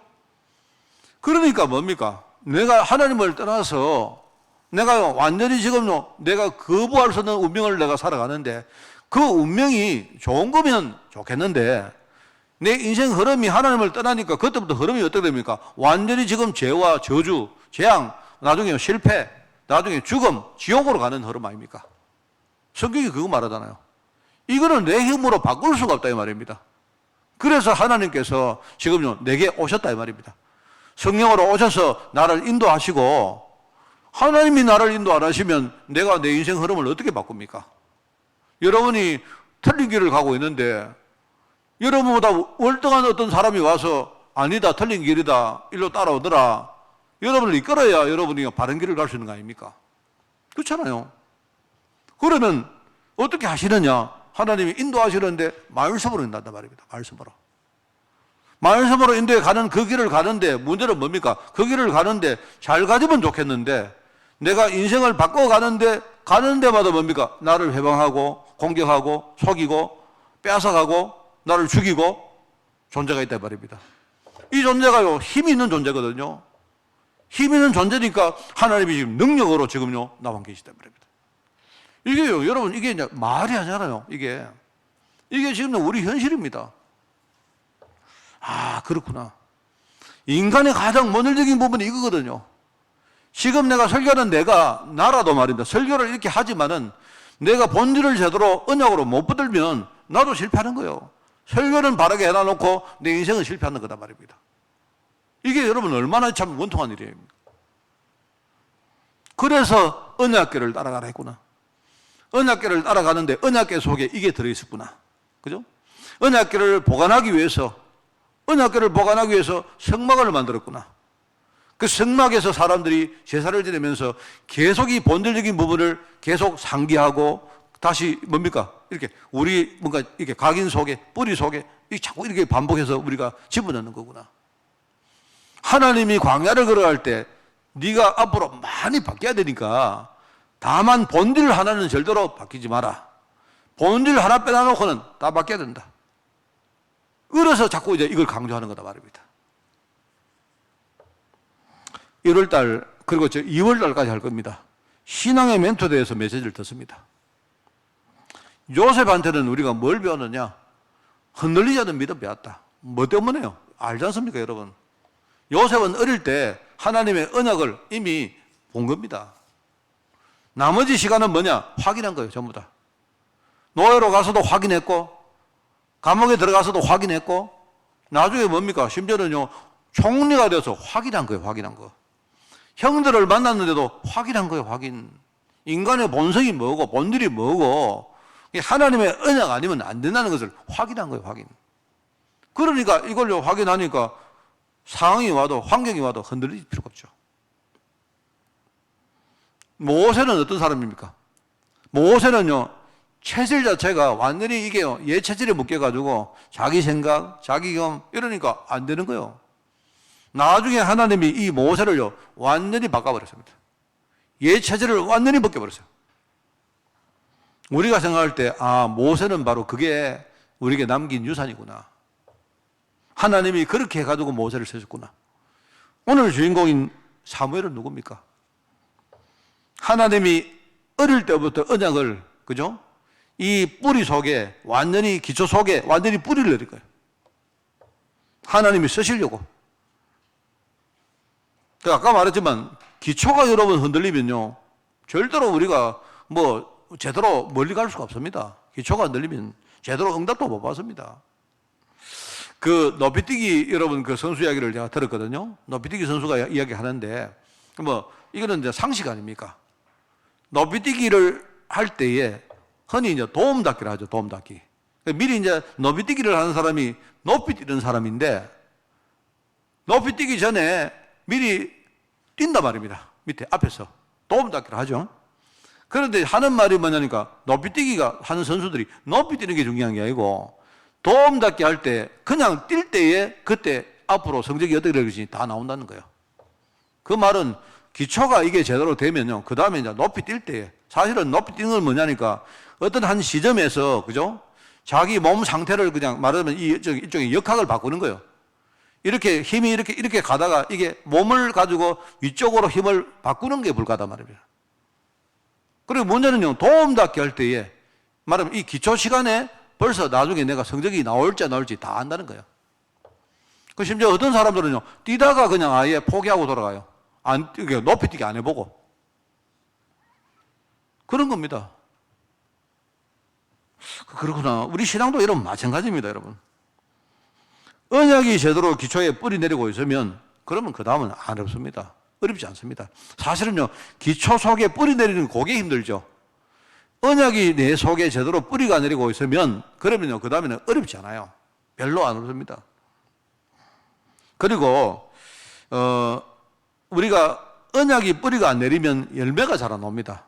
그러니까 뭡니까? 내가 하나님을 떠나서 내가 완전히 지금요, 내가 거부할 수 없는 운명을 내가 살아가는데, 그 운명이 좋은 거면 좋겠는데, 내 인생 흐름이 하나님을 떠나니까 그때부터 흐름이 어떻게 됩니까? 완전히 지금 죄와 저주, 재앙, 나중에 실패, 나중에 죽음, 지옥으로 가는 흐름 아닙니까? 성경이 그거 말하잖아요. 이거는 내 힘으로 바꿀 수가 없다 이 말입니다. 그래서 하나님께서 지금요, 내게 오셨다 이 말입니다. 성령으로 오셔서 나를 인도하시고, 하나님이 나를 인도 안 하시면 내가 내 인생 흐름을 어떻게 바꿉니까? 여러분이 틀린 길을 가고 있는데 여러분보다 월등한 어떤 사람이 와서 아니다, 틀린 길이다, 일로 따라오더라, 여러분을 이끌어야 여러분이 바른 길을 갈 수 있는 거 아닙니까? 그렇잖아요. 그러면 어떻게 하시느냐? 하나님이 인도하시는데 말씀으로 인도한단 말입니다. 말씀으로 인도해 가는 그 길을 가는데 문제는 뭡니까? 그 길을 가는데 잘 가지면 좋겠는데, 내가 인생을 바꿔가는데 가는 데마다 뭡니까? 나를 해방하고 공격하고 속이고 빼앗아가고 나를 죽이고 존재가 있다 말입니다. 이 존재가요, 힘이 있는 존재거든요. 힘 있는 존재니까 하나님이 지금 능력으로 지금요, 나와 계시다 말입니다. 이게요, 여러분, 이게 이제 말이 아니잖아요. 이게 지금 우리 현실입니다. 아, 그렇구나. 인간의 가장 본질적인 부분이 이거거든요. 지금 내가 설교하는 내가, 나라도 말입니다. 설교를 이렇게 하지만은 내가 본질을 제대로 언약으로 못 붙들면 나도 실패하는 거예요. 설교는 바르게 해놔놓고 내 인생은 실패하는 거다 말입니다. 이게 여러분 얼마나 참 원통한 일이에요. 그래서 언약궤를 따라가라 했구나. 언약궤를 따라가는데 언약궤 속에 이게 들어있었구나. 그죠? 언약궤를 보관하기 위해서 성막을 만들었구나. 그 성막에서 사람들이 제사를 지내면서 계속 이 본질적인 부분을 계속 상기하고 다시 뭡니까? 이렇게 우리 뭔가 이렇게 각인 속에, 뿌리 속에 자꾸 이렇게 반복해서 우리가 집어넣는 거구나. 하나님이 광야를 걸어갈 때 네가 앞으로 많이 바뀌어야 되니까 다만 본질 하나는 절대로 바뀌지 마라. 본질 하나 빼놔놓고는 다 바뀌어야 된다. 그래서 자꾸 이제 이걸 강조하는 거다 말입니다. 1월달, 그리고 2월달까지 할 겁니다. 신앙의 멘토에 대해서 메시지를 듣습니다. 요셉한테는 우리가 뭘 배웠느냐? 흔들리지 않는 믿음 배웠다. 뭐 때문에요? 알지 않습니까, 여러분? 요셉은 어릴 때 하나님의 언약을 이미 본 겁니다. 나머지 시간은 뭐냐? 확인한 거예요, 전부 다. 노예로 가서도 확인했고, 감옥에 들어가서도 확인했고, 나중에 뭡니까? 심지어는요, 총리가 돼서 확인한 거예요, 확인한 거. 형들을 만났는데도 확인한 거예요, 확인. 인간의 본성이 뭐고, 본질이 뭐고, 하나님의 언약 아니면 안 된다는 것을 확인한 거예요, 확인. 그러니까 이걸로 확인하니까 상황이 와도, 환경이 와도 흔들릴 필요가 없죠. 모세는 어떤 사람입니까? 모세는요, 체질 자체가 완전히 이게요, 얘 체질에 묶여가지고 자기 생각, 자기 경험, 이러니까 안 되는 거예요. 나중에 하나님이 이 모세를요, 완전히 바꿔버렸습니다. 얘 체질을 완전히 벗겨버렸어요. 우리가 생각할 때, 아, 모세는 바로 그게 우리에게 남긴 유산이구나. 하나님이 그렇게 해가지고 모세를 쓰셨구나. 오늘 주인공인 사무엘은 누굽니까? 하나님이 어릴 때부터 언약을, 그죠? 이 뿌리 속에, 완전히 기초 속에 완전히 뿌리를 내릴 거예요. 하나님이 쓰시려고. 아까 말했지만 기초가 여러분 흔들리면요, 절대로 우리가 뭐 제대로 멀리 갈 수가 없습니다. 기초가 흔들리면 제대로 응답도 못 받습니다. 그 높이뛰기 여러분 그 선수 이야기를 제가 들었거든요. 높이뛰기 선수가 이야기 하는데, 뭐 이거는 이제 상식 아닙니까? 높이뛰기를 할 때에 흔히 이제 도움닫기를 하죠. 도움닫기. 미리 이제 높이뛰기를 하는 사람이 높이 뛰는 사람인데, 높이 뛰기 전에 미리 뛴단 말입니다. 밑에 앞에서 도움닫기를 하죠. 그런데 하는 말이 뭐냐니까, 높이뛰기가 하는 선수들이 높이 뛰는 게 중요한 게 아니고 도움닫기 할 때 그냥 뛸 때에 그때 앞으로 성적이 어떻게 되는지 다 나온다는 거예요. 그 말은 기초가 이게 제대로 되면요, 그 다음에 이제 높이 뛸 때에, 사실은 높이 뛰는 건 뭐냐니까, 어떤 한 시점에서, 그죠? 자기 몸 상태를 그냥 말하자면 이쪽의 역학을 바꾸는 거예요. 이렇게 힘이 이렇게 가다가 이게 몸을 가지고 위쪽으로 힘을 바꾸는 게 불가하단 말입니다. 그리고 문제는요, 도움닫기 할 때에 말하면 이 기초 시간에 벌써 나중에 내가 성적이 나올지 안 나올지 다 안다는 거예요. 그 심지어 어떤 사람들은요, 뛰다가 그냥 아예 포기하고 돌아가요. 높이 뛰기 안 해보고. 그런 겁니다. 그렇구나. 우리 신앙도 이런 마찬가지입니다, 여러분. 언약이 제대로 기초에 뿌리 내리고 있으면 그러면 그 다음은 어렵습니다. 어렵지 않습니다. 사실은요, 기초 속에 뿌리 내리는 그게 힘들죠. 언약이 내 속에 제대로 뿌리가 내리고 있으면 그러면요, 그 다음에는 어렵지 않아요. 별로 안 어렵습니다. 그리고 우리가 언약이 뿌리가 안 내리면 열매가 잘 안 나옵니다.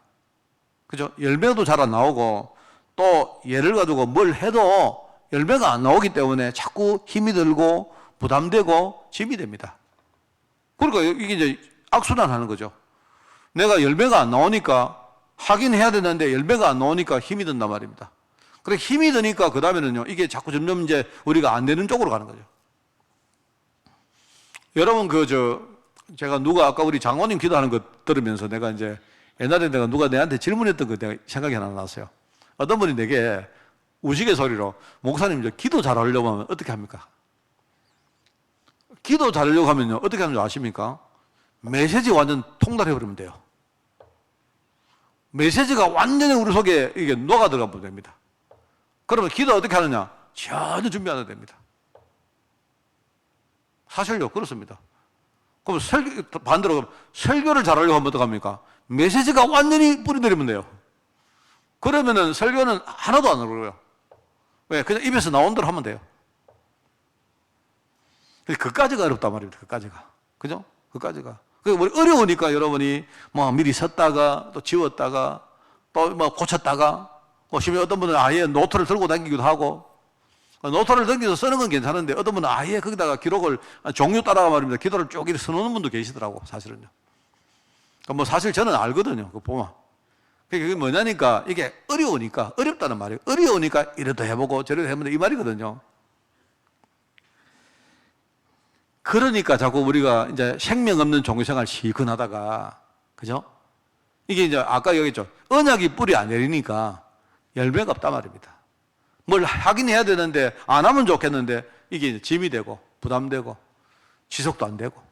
그죠? 열매도 잘 안 나오고, 또 얘를 가지고 뭘 해도 열매가 안 나오기 때문에 자꾸 힘이 들고 부담되고 짐이 됩니다. 그러니까 이게 이제 악순환 하는 거죠. 내가 열매가 안 나오니까 하긴 해야 되는데 열매가 안 나오니까 힘이 든단 말입니다. 그래 힘이 드니까 그 다음에는요, 이게 자꾸 점점 이제 우리가 안 되는 쪽으로 가는 거죠. 여러분 제가 누가 아까 우리 장로님 기도하는 거 들으면서 내가 이제 옛날에 내가 누가 내한테 질문했던 거 내가 생각이 하나 났어요. 어떤 분이 내게 우스갯소리로, 목사님 이제 기도 잘하려고 하면 어떻게 합니까? 기도 잘하려고 하면요, 어떻게 하는 줄 아십니까? 메시지 완전 통달해버리면 돼요. 메시지가 완전히 우리 속에 이게 녹아 들어가면 됩니다. 그러면 기도 어떻게 하느냐? 전혀 준비 안 해도 됩니다. 사실요, 그렇습니다. 그럼 반대로 설교를 잘하려고 하면 어떡합니까? 메시지가 완전히 뿌리내리면 돼요. 그러면은 설교는 하나도 안 어려워요. 왜? 그냥 입에서 나온 대로 하면 돼요. 그까지가 어렵단 말입니다. 그까지가. 그죠? 그까지가. 우리 어려우니까 여러분이 뭐 미리 섰다가 또 지웠다가 또 뭐 고쳤다가, 심지어 어떤 분은 아예 노트를 들고 다니기도 하고, 노트를 당겨서 쓰는 건 괜찮은데 어떤 분은 아예 거기다가 기록을 종류 따라가 말입니다. 기도를 쭉 이렇게 써놓는 분도 계시더라고, 사실은요. 뭐 사실 저는 알거든요. 그거 보면. 그게 뭐냐니까 이게 어려우니까, 어렵다는 말이에요. 어려우니까 이래도 해보고 저래도 해보면 이 말이거든요. 그러니까 자꾸 우리가 이제 생명 없는 종교생활 시큰하다가, 그죠? 이게 이제 아까 얘기했죠. 언약이 뿌리 안 내리니까 열매가 없단 말입니다. 뭘 하긴 해야 되는데 안 하면 좋겠는데 이게 이제 짐이 되고 부담되고 지속도 안 되고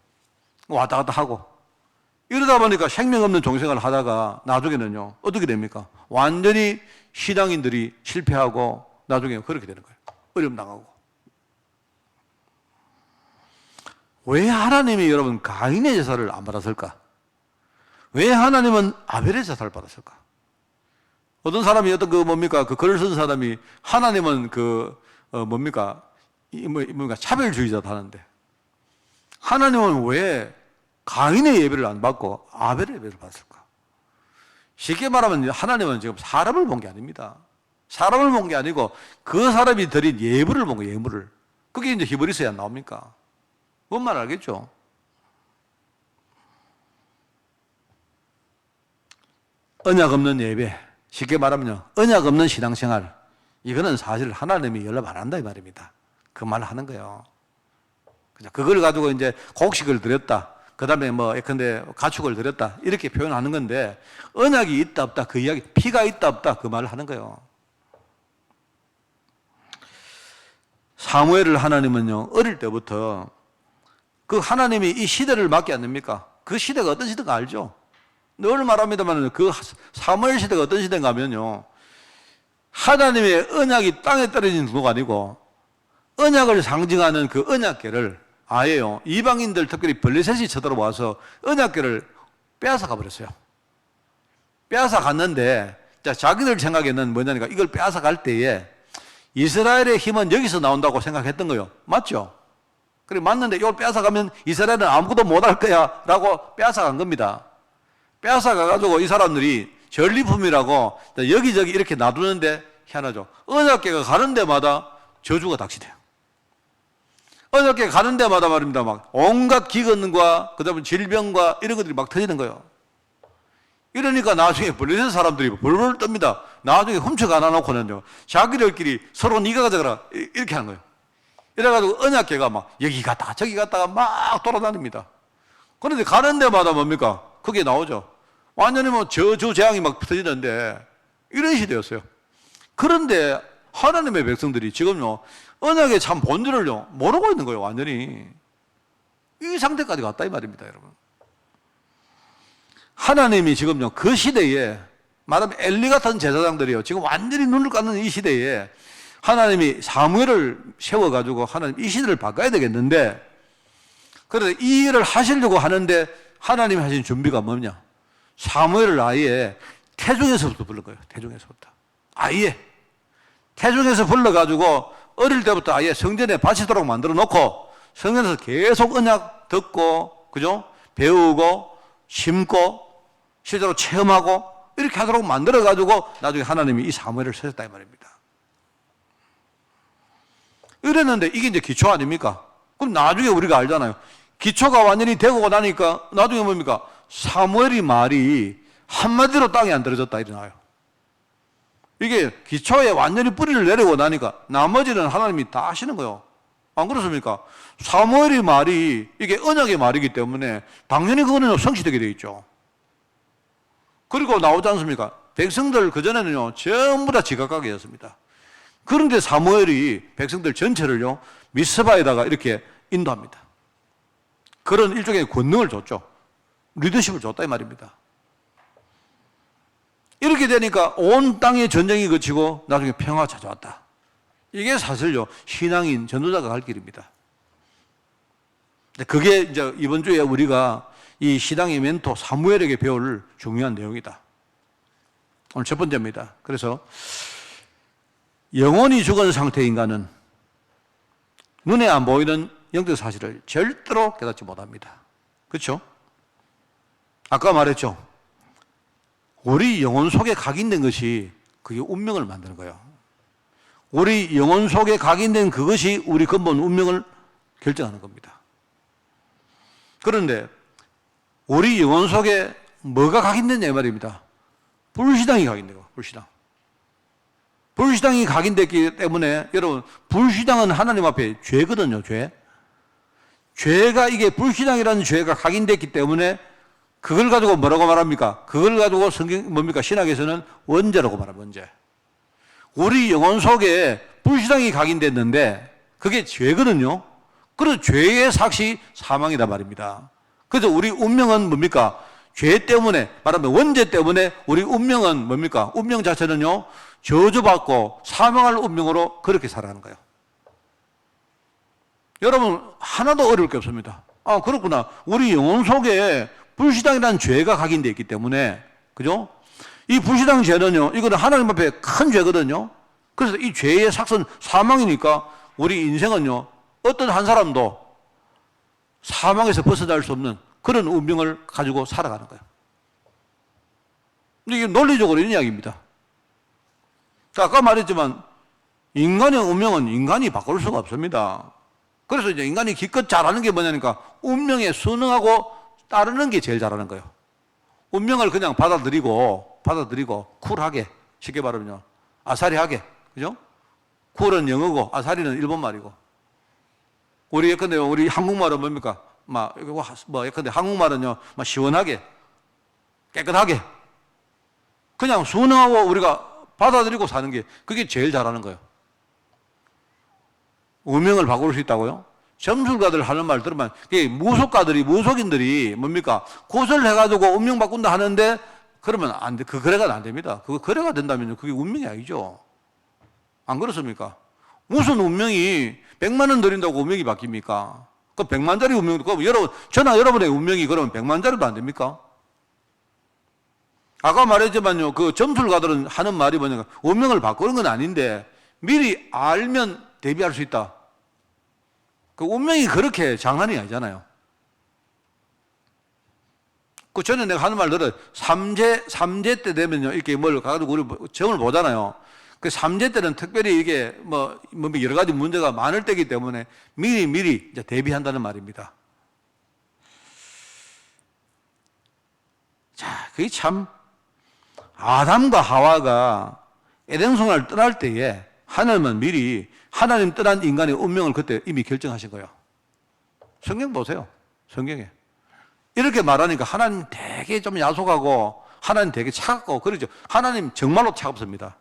왔다 갔다 하고 이러다 보니까 생명 없는 종교생활을 하다가 나중에는요, 어떻게 됩니까? 완전히 신앙인들이 실패하고 나중에 그렇게 되는 거예요. 어려움 당하고. 왜 하나님이 여러분 가인의 제사를 안 받았을까? 왜 하나님은 아벨의 제사를 받았을까? 어떤 사람이 어떤 그 글을 쓴 사람이 하나님은 차별주의자다 하는데, 하나님은 왜 가인의 예배를 안 받고 아벨의 예배를 받았을까? 쉽게 말하면 하나님은 지금 사람을 본 게 아닙니다. 사람을 본 게 아니고 그 사람이 드린 예물을 본 거예요, 예물을. 그게 이제 히브리서에 안 나옵니까? 뭔 말 알겠죠? 언약 없는 예배, 쉽게 말하면요, 언약 없는 신앙생활, 이거는 사실 하나님이 연락 안 한다 이 말입니다. 그 말 하는 거예요. 그걸 가지고 이제 곡식을 드렸다. 그 다음에 뭐 예컨대 가축을 드렸다. 이렇게 표현하는 건데, 언약이 있다 없다 그 이야기, 피가 있다 없다 그 말을 하는 거예요. 사무엘을 하나님은요, 어릴 때부터 그 하나님이 이 시대를 맡게 안 됩니까? 그 시대가 어떤 시대인가 알죠? 늘 말합니다만 그 사무엘 시대가 어떤 시대인가 하면요, 하나님의 언약이 땅에 떨어진 정도가 아니고 언약을 상징하는 그 언약궤를 아예요, 이방인들 특별히 블레셋이 쳐들어와서 언약궤를 빼앗아 가버렸어요. 빼앗아 갔는데, 자, 자기들 생각에는 뭐냐니까 이걸 빼앗아 갈 때에 이스라엘의 힘은 여기서 나온다고 생각했던 거예요. 맞죠? 그래, 맞는데 이걸 빼앗아 가면 이스라엘은 아무것도 못할 거야 라고 빼앗아 간 겁니다. 빼앗아 가가지고 이 사람들이 전리품이라고 여기저기 이렇게 놔두는데, 희한하죠, 언약궤가 가는 데마다 저주가 닥치대요. 언약궤 가는 데마다 말입니다, 막 온갖 기근과 그 다음에 질병과 이런 것들이 막 터지는 거예요. 이러니까 나중에 블레셋 사람들이 벌벌 떱니다. 나중에 훔쳐가 놔놓고는요, 자기들끼리 서로 네가 가져가라 이렇게 하는 거예요. 이래가지고 언약궤가 막 여기 갔다가 저기 갔다가 막 돌아다닙니다. 그런데 가는 데마다 뭡니까? 그게 나오죠. 완전히 뭐 저주 재앙이 막 터지는데, 이런 시대였어요. 그런데 하나님의 백성들이 지금요, 언약의 참 본질을요 모르고 있는 거예요. 완전히 이 상태까지 갔다 이 말입니다, 여러분. 하나님이 지금요 그 시대에 말하면 엘리 같은 제사장들이요, 지금 완전히 눈을 감는 이 시대에 하나님이 사무엘을 세워가지고 하나님 이 시대를 바꿔야 되겠는데, 그래서 이 일을 하시려고 하는데 하나님이 하신 준비가 뭐냐? 사무엘을 아예 태중에서부터 불른 거예요. 태중에서부터 아예 태중에서 불러가지고 어릴 때부터 아예 성전에 바치도록 만들어 놓고 성전에서 계속 언약 듣고, 그죠? 배우고 심고 실제로 체험하고 이렇게 하도록 만들어 가지고 나중에 하나님이 이 사무엘을 세웠다 이 말입니다. 이랬는데 이게 이제 기초 아닙니까? 그럼 나중에 우리가 알잖아요. 기초가 완전히 되고 나니까 나중에 뭡니까? 사무엘이 말이 한마디로 땅에 안 떨어졌다 일어나요. 이게 기초에 완전히 뿌리를 내리고 나니까 나머지는 하나님이 다 하시는 거예요. 안 그렇습니까? 사무엘의 말이 이게 언약의 말이기 때문에 당연히 그거는 성취되게 되어 있죠. 그리고 나오지 않습니까? 백성들 그전에는요 전부 다 지각하게였습니다. 그런데 사무엘이 백성들 전체를요 미스바에다가 이렇게 인도합니다. 그런 일종의 권능을 줬죠. 리더십을 줬다 이 말입니다. 이렇게 되니까 온 땅에 전쟁이 그치고 나중에 평화가 찾아왔다. 이게 사실요 신앙인 전도자가 갈 길입니다. 그게 이제 이번 주에 우리가 이 신앙의 멘토 사무엘에게 배울 중요한 내용이다. 오늘 첫 번째입니다. 그래서 영혼이 죽은 상태의 인간은 눈에 안 보이는 영적 사실을 절대로 깨닫지 못합니다. 그렇죠? 아까 말했죠. 우리 영혼 속에 각인된 것이 그게 운명을 만드는 거예요. 우리 영혼 속에 각인된 그것이 우리 근본 운명을 결정하는 겁니다. 그런데 우리 영혼 속에 뭐가 각인됐냐 이 말입니다. 불신앙이 각인돼요. 불신앙. 불신앙이 각인됐기 때문에 여러분 불신앙은 하나님 앞에 죄거든요. 죄가 이게 불신앙이라는 죄가 각인됐기 때문에 그걸 가지고 뭐라고 말합니까? 그걸 가지고 성경 뭡니까? 신학에서는 원죄라고 말합니다. 원죄. 우리 영혼 속에 불신앙이 각인됐는데 그게 죄거든요. 그래서 죄의 삭시 사망이다 말입니다. 그래서 우리 운명은 뭡니까? 죄 때문에 말하면 원죄 때문에 우리 운명은 뭡니까? 운명 자체는요 저주받고 사망할 운명으로 그렇게 살아가는 거예요. 여러분 하나도 어려울 게 없습니다. 아 그렇구나. 우리 영혼 속에 불신앙이라는 죄가 각인되어 있기 때문에, 그죠? 이 불신앙 죄는요, 이거는 하나님 앞에 큰 죄거든요. 그래서 이 죄의 삭선 사망이니까 우리 인생은요, 어떤 한 사람도 사망에서 벗어날 수 없는 그런 운명을 가지고 살아가는 거예요. 근데 이게 논리적으로 이런 이야기입니다. 아까 말했지만 인간의 운명은 인간이 바꿀 수가 없습니다. 그래서 이제 인간이 기껏 잘하는 게 뭐냐니까 운명에 순응하고 따르는 게 제일 잘하는 거예요. 운명을 그냥 받아들이고 쿨하게, 쉽게 말하면요 아사리하게, 그죠? 쿨은 영어고 아사리는 일본 말이고 우리 예컨대 우리 한국말은 뭡니까? 예컨대 한국말은요, 시원하게, 깨끗하게, 그냥 순응하고 우리가 받아들이고 사는 게 그게 제일 잘하는 거예요. 운명을 바꿀 수 있다고요? 점술가들 하는 말 들으면, 무속인들이 뭡니까? 구슬해가지고 운명 바꾼다 하는데, 그러면 안 돼. 그 거래가 안 됩니다. 그거 거래가 된다면 그게 운명이 아니죠. 안 그렇습니까? 무슨 운명이 100만 원 드린다고 운명이 바뀝니까? 그 100만짜리 운명도, 여러분의 운명이 그러면 100만짜리도 안 됩니까? 아까 말했지만요, 그 점술가들은 하는 말이 뭐냐면, 운명을 바꾸는 건 아닌데, 미리 알면 대비할 수 있다. 그 운명이 그렇게 장난이 아니잖아요. 그 전에 내가 하는 말 들어요. 삼재 때 되면요, 이렇게 뭘 가지고 우리 점을 보잖아요. 그 삼재 때는 특별히 이게 여러 가지 문제가 많을 때이기 때문에 미리 이제 대비한다는 말입니다. 자, 그게 참, 아담과 하와가 에덴 성을 떠날 때에 하나님은 미리 하나님 떠난 인간의 운명을 그때 이미 결정하신 거예요. 성경 보세요. 성경에. 이렇게 말하니까 하나님 되게 좀 야속하고 하나님 되게 차갑고 그러죠. 하나님 정말로 차갑습니다.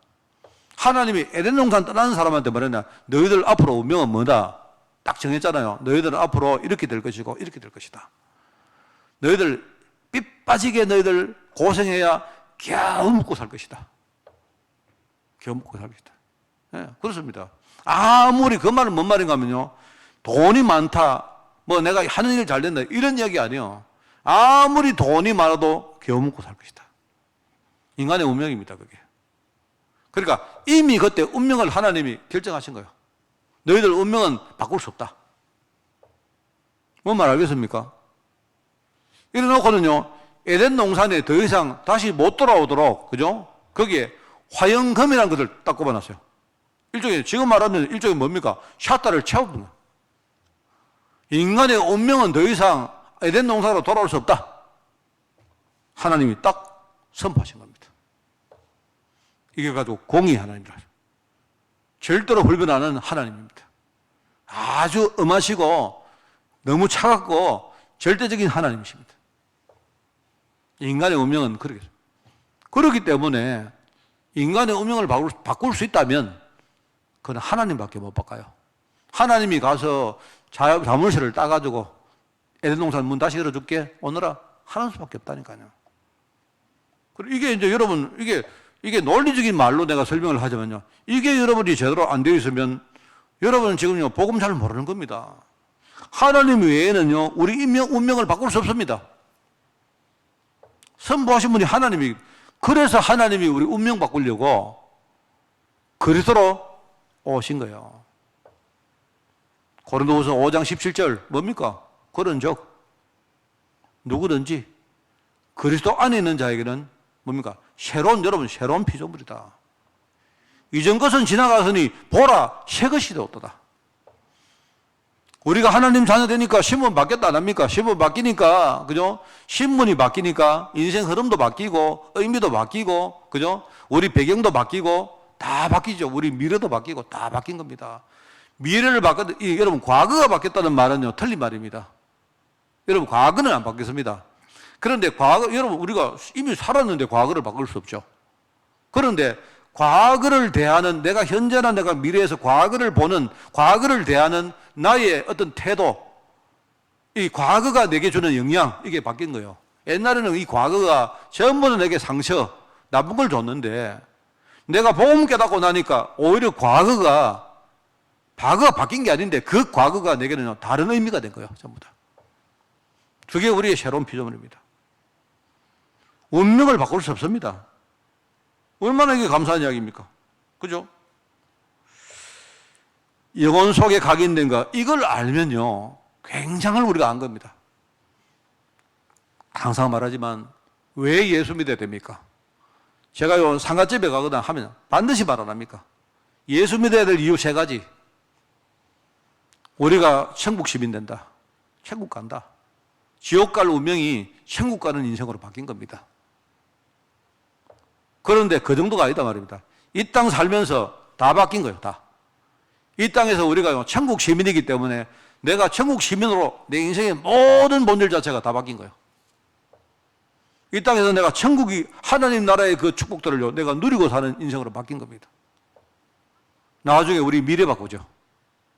하나님이 에덴 동산 떠나는 사람한테 말했냐, 너희들 앞으로 운명은 뭐다? 딱 정했잖아요. 너희들은 앞으로 이렇게 될 것이고 이렇게 될 것이다. 너희들 삐 빠지게 너희들 고생해야 겨우 먹고 살 것이다. 겨우 먹고 살 것이다. 네, 그렇습니다. 아무리 그 말은 뭔 말인가 하면요, 돈이 많다, 내가 하는 일 잘 된다, 이런 이야기 아니에요. 아무리 돈이 많아도 겨우 먹고 살 것이다. 인간의 운명입니다, 그게. 그러니까 이미 그때 운명을 하나님이 결정하신 거예요. 너희들 운명은 바꿀 수 없다. 뭔 말 알겠습니까? 이래 놓고는요, 에덴 동산에 더 이상 다시 못 돌아오도록, 그죠? 거기에 화영검이라는 것을 딱 꼽아놨어요. 일종의, 지금 말하면 일종의 뭡니까? 샷다를 채우는 거예요. 인간의 운명은 더 이상 에덴 동산으로 돌아올 수 없다. 하나님이 딱 선포하신 겁니다. 이게 가지고 공의 하나님이라. 절대로 불변하는 하나님입니다. 아주 엄하시고 너무 차갑고 절대적인 하나님이십니다. 인간의 운명은 그러겠습니다. 그렇기 때문에 인간의 운명을 바꿀 수 있다면 그건 하나님밖에 못 바꿔요. 하나님이 가서 자물쇠를 따가지고 에덴 동산 문 다시 열어줄게 오너라 하는 수밖에 없다니까요. 그리고 이게 이제 여러분, 이게 논리적인 말로 내가 설명을 하자면요, 이게 여러분이 제대로 안 되어 있으면 여러분은 지금요 복음 잘 모르는 겁니다. 하나님 외에는요 우리 운명을 바꿀 수 없습니다. 선포하신 분이 하나님이, 그래서 하나님이 우리 운명 바꾸려고 그리스도로 오신 거예요. 고린도후서 5장 17절 뭡니까? 그런즉 누구든지 그리스도 안에 있는 자에게는 뭡니까? 여러분 새로운 피조물이다. 이전 것은 지나가서니 보라 새 것이 되었도다. 우리가 하나님 자녀 되니까 신분 바뀌었다 안 합니까? 신분 바뀌니까, 그죠? 신분이 바뀌니까 인생 흐름도 바뀌고 의미도 바뀌고, 그죠? 우리 배경도 바뀌고 다 바뀌죠. 우리 미래도 바뀌고 다 바뀐 겁니다. 미래를 여러분 과거가 바뀌었다는 말은요 틀린 말입니다. 여러분 과거는 안 바뀌었습니다. 그런데 여러분 우리가 이미 살았는데 과거를 바꿀 수 없죠. 그런데 과거를 대하는, 내가 현재나 내가 미래에서 과거를 대하는 나의 어떤 태도, 이 과거가 내게 주는 영향, 이게 바뀐 거예요. 옛날에는 이 과거가 전부 내게 상처, 나쁜 걸 줬는데 내가 복음 깨닫고 나니까 오히려 과거가 바뀐 게 아닌데 그 과거가 내게는 다른 의미가 된 거예요. 전부 다. 그게 우리의 새로운 피조물입니다. 운명을 바꿀 수 없습니다. 얼마나 이게 감사한 이야기입니까? 그죠? 영혼 속에 각인된 거, 이걸 알면요 굉장을 우리가 안 겁니다. 항상 말하지만 왜 예수 믿어야 됩니까? 제가 요 상가집에 가거나 하면 반드시 말 안 합니까? 예수 믿어야 될 이유 3가지. 우리가 천국 시민 된다. 천국 간다. 지옥 갈 운명이 천국 가는 인생으로 바뀐 겁니다. 그런데 그 정도가 아니다 말입니다. 이 땅 살면서 다 바뀐 거예요. 다. 이 땅에서 우리가 천국 시민이기 때문에 내가 천국 시민으로 내 인생의 모든 본질 자체가 다 바뀐 거예요. 이 땅에서 내가 천국이 하나님 나라의 그 축복들을요, 내가 누리고 사는 인생으로 바뀐 겁니다. 나중에 우리 미래 바꾸죠.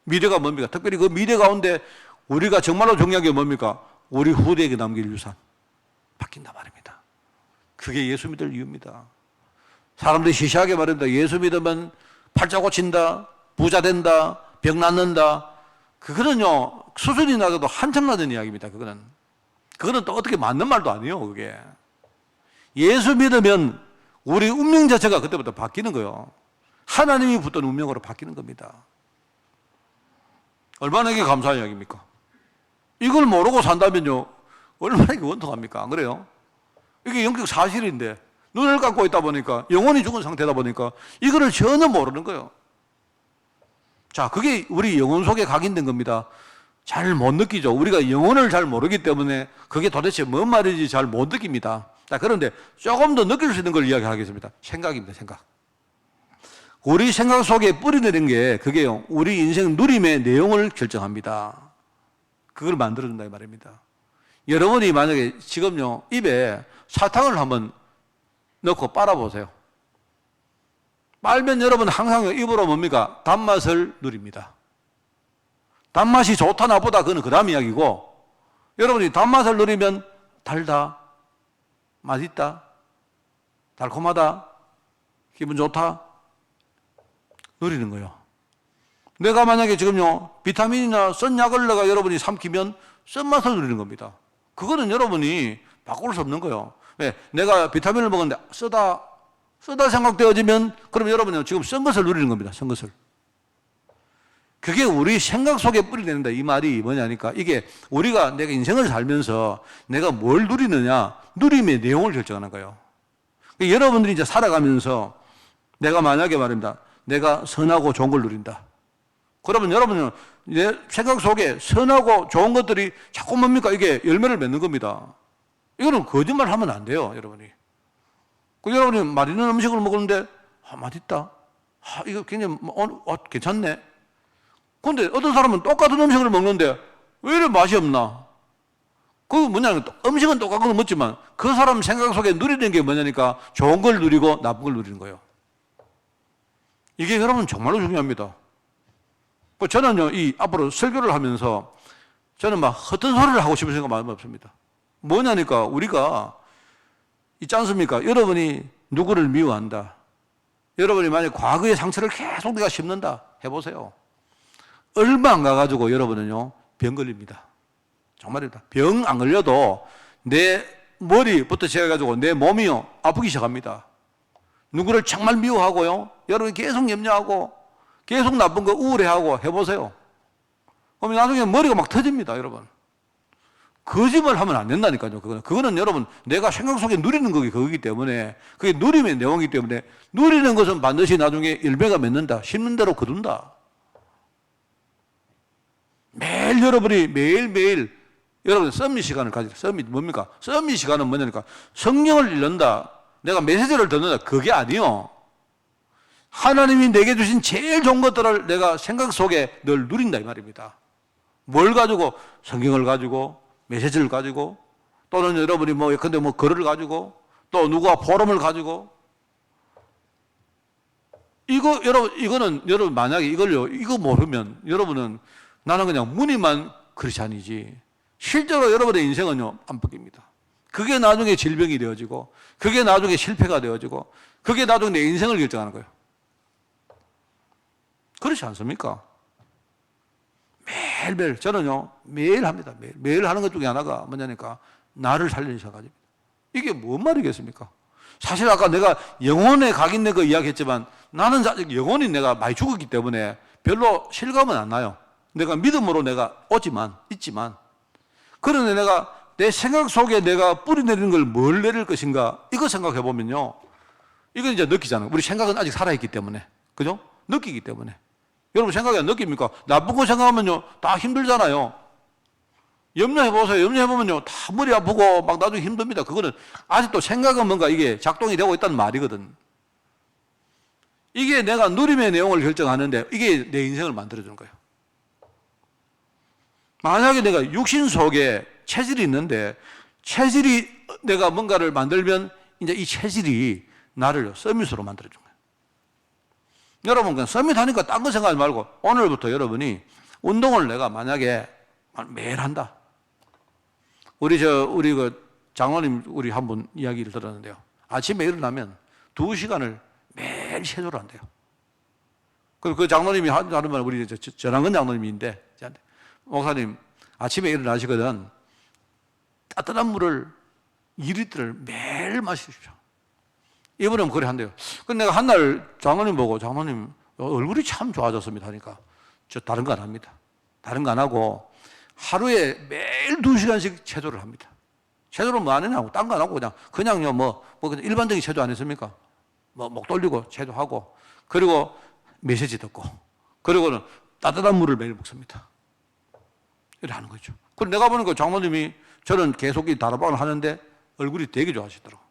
미래가 뭡니까? 특별히 그 미래 가운데 우리가 정말로 중요한 게 뭡니까? 우리 후대에게 남길 유산. 바뀐단 말입니다. 그게 예수 믿을 이유입니다. 사람들이 시시하게 말합니다. 예수 믿으면 팔자 고친다, 부자 된다, 병 낫는다. 그거는요, 수준이 낮아도 한참 낮은 이야기입니다. 그거는 또 어떻게 맞는 말도 아니에요, 그게. 예수 믿으면 우리 운명 자체가 그때부터 바뀌는 거예요. 하나님이 붙던 운명으로 바뀌는 겁니다. 얼마나 이게 감사한 이야기입니까? 이걸 모르고 산다면요, 얼마나 이게 원통합니까? 안 그래요? 이게 영적 사실인데, 눈을 감고 있다 보니까, 영혼이 죽은 상태다 보니까, 이거를 전혀 모르는 거예요. 자, 그게 우리 영혼 속에 각인된 겁니다. 잘 못 느끼죠. 우리가 영혼을 잘 모르기 때문에 그게 도대체 뭔 말인지 잘 못 느낍니다. 자, 그런데 조금 더 느낄 수 있는 걸 이야기하겠습니다. 생각입니다, 생각. 우리 생각 속에 뿌리내린 게 그게요, 우리 인생 누림의 내용을 결정합니다. 그걸 만들어준다 이 말입니다. 여러분이 만약에 지금요, 입에 사탕을 한번 넣고 빨아보세요. 빨면 여러분 항상 입으로 뭡니까? 단맛을 누립니다. 단맛이 좋다 나쁘다 그거는 그 다음 이야기고, 여러분이 단맛을 누리면 달다, 맛있다, 달콤하다, 기분 좋다 누리는 거예요. 내가 만약에 지금요, 비타민이나 쓴 약을 내가 여러분이 삼키면 쓴맛을 누리는 겁니다. 그거는 여러분이 바꿀 수 없는 거예요. 왜? 내가 비타민을 먹었는데 쓰다 생각되어지면 그럼 여러분은 지금 쓴 것을 누리는 겁니다. 쓴 것을. 그게 우리 생각 속에 뿌리낸다 이 말이 뭐냐니까, 이게 우리가 내가 인생을 살면서 내가 뭘 누리느냐, 누림의 내용을 결정하는 거예요. 그러니까 여러분들이 이제 살아가면서 내가 만약에 말입니다, 내가 선하고 좋은 걸 누린다. 그러면 여러분은 내 생각 속에 선하고 좋은 것들이 자꾸 뭡니까? 이게 열매를 맺는 겁니다. 이거는 거짓말 하면 안 돼요, 여러분이. 여러분이 맛있는 음식을 먹었는데, 맛있다. 이거 굉장히, 괜찮네. 근데 어떤 사람은 똑같은 음식을 먹는데, 왜 이렇게 맛이 없나? 그거 뭐냐면, 음식은 똑같은 걸 먹지만, 그 사람 생각 속에 누리는 게 뭐냐니까, 좋은 걸 누리고 나쁜 걸 누리는 거예요. 이게 여러분 정말로 중요합니다. 저는요, 앞으로 설교를 하면서, 저는 막 헛된 소리를 하고 싶은 생각 마음에 없습니다. 뭐냐니까, 우리가, 있지 않습니까? 여러분이 누구를 미워한다. 여러분이 만약 과거의 상처를 계속 내가 심는다. 해보세요. 얼마 안 가가지고 여러분은요, 병 걸립니다. 정말입니다. 병 안 걸려도 내 머리부터 시작해가지고 내 몸이요, 아프기 시작합니다. 누구를 정말 미워하고요, 여러분이 계속 염려하고, 계속 나쁜 거 우울해하고 해보세요. 그럼 나중에 머리가 막 터집니다, 여러분. 거짓말 하면 안 된다니까요. 그거는 여러분 내가 생각 속에 누리는 거기 때문에, 그게 누림의 내용이기 때문에, 누리는 것은 반드시 나중에 열매가 맺는다. 심는 대로 거둔다. 매일 여러분이 매일매일 여러분 서밋 시간을 가지라. 서밋 뭡니까? 서밋 시간은 뭐냐니까, 성경을 읽는다, 내가 메시지를 듣는다, 그게 아니요. 하나님이 내게 주신 제일 좋은 것들을 내가 생각 속에 늘 누린다 이 말입니다. 뭘 가지고? 성경을 가지고, 메시지를 가지고, 또는 여러분이 근데 글을 가지고, 또 누가 포럼을 가지고. 이거는 여러분 만약에 이거 모르면 여러분은 나는 그냥 무늬만 크리스찬이지, 실제로 여러분의 인생은요, 안 바뀝니다. 그게 나중에 질병이 되어지고, 그게 나중에 실패가 되어지고, 그게 나중에 내 인생을 결정하는 거예요. 그렇지 않습니까? 매일매일, 저는요, 매일 합니다. 매일 하는 것 중에 하나가 뭐냐니까, 나를 살리는 시간입니다. 이게 뭔 말이겠습니까? 사실 아까 내가 영혼에 각인된 거 이야기했지만, 나는 영혼이 내가 많이 죽었기 때문에 별로 실감은 안 나요. 내가 믿음으로 내가 있지만, 그런데 내가 내 생각 속에 내가 뿌리내리는 걸 뭘 내릴 것인가, 이거 생각해 보면요, 이건 이제 느끼잖아요. 우리 생각은 아직 살아있기 때문에. 그죠? 느끼기 때문에. 여러분 생각이 안 느낍니까? 나쁜 거 생각하면요, 다 힘들잖아요. 염려해보세요. 염려해보면요, 다 머리 아프고 막 나중에 힘듭니다. 그거는 아직도 생각은 뭔가 이게 작동이 되고 있다는 말이거든. 이게 내가 누림의 내용을 결정하는데, 이게 내 인생을 만들어주는 거예요. 만약에 내가 육신 속에 체질이 있는데 체질이 내가 뭔가를 만들면 이제 이 체질이 나를 서밋으로 만들어준 거예요. 여러분 그냥 서밋 하니까 딴 거 생각하지 말고 오늘부터 여러분이 운동을 내가 만약에 매일 한다. 우리 그 장로님 우리 한 분 이야기를 들었는데요. 아침에 일어나면 2시간을 매일 체조를 한대요. 그리고 그 장로님이 하는 말 우리 전한근 장로님인데 목사님 아침에 일어나시거든 따뜻한 물을 2리터를 매일 마십시오. 이분은 그래 한대요. 근데 내가 한날 장로님 보고 장로님 얼굴이 참 좋아졌습니다 하니까 저 다른 거 안 합니다. 다른 거 안 하고 하루에 매일 2시간씩 체조를 합니다. 체조를 뭐 안 하냐고 딴 거 안 하고 그냥요 뭐 그냥 일반적인 체조 안 했습니까? 뭐 목 돌리고 체조하고 그리고 메시지 듣고 그리고는 따뜻한 물을 매일 먹습니다. 이렇게 하는 거죠. 그리고 내가 보니까 장모님이 저는 계속 이 다락방을 하는데 얼굴이 되게 좋아지더라고.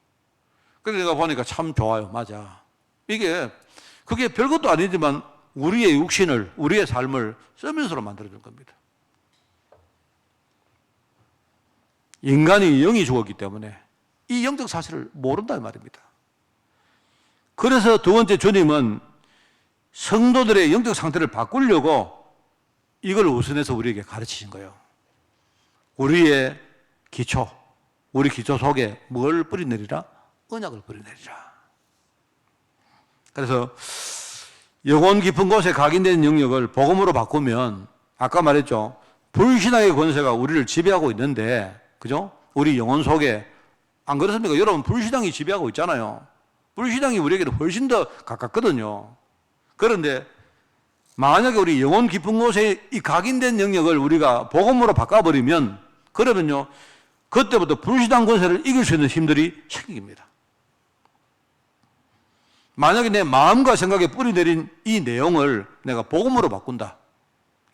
그래서 내가 보니까 참 좋아요. 맞아. 그게 별것도 아니지만 우리의 육신을, 우리의 삶을 서밋으로 만들어준 겁니다. 인간이 영이 죽었기 때문에 이 영적 사실을 모른다는 말입니다. 그래서 두 번째 주님은 성도들의 영적 상태를 바꾸려고 이걸 우선해서 우리에게 가르치신 거예요. 우리의 기초, 우리 기초 속에 뭘 뿌리내리라? 언약을 뿌리내리라. 그래서 영혼 깊은 곳에 각인된 영역을 복음으로 바꾸면 아까 말했죠. 불신앙의 권세가 우리를 지배하고 있는데 그죠? 우리 영혼 속에 안 그렇습니까? 여러분 불신앙이 지배하고 있잖아요. 불신앙이 우리에게는 훨씬 더 가깝거든요. 그런데 만약에 우리 영혼 깊은 곳에 이 각인된 영역을 우리가 복음으로 바꿔버리면 그러면요 그때부터 불신앙 권세를 이길 수 있는 힘들이 생깁니다. 만약에 내 마음과 생각에 뿌리내린 이 내용을 내가 복음으로 바꾼다.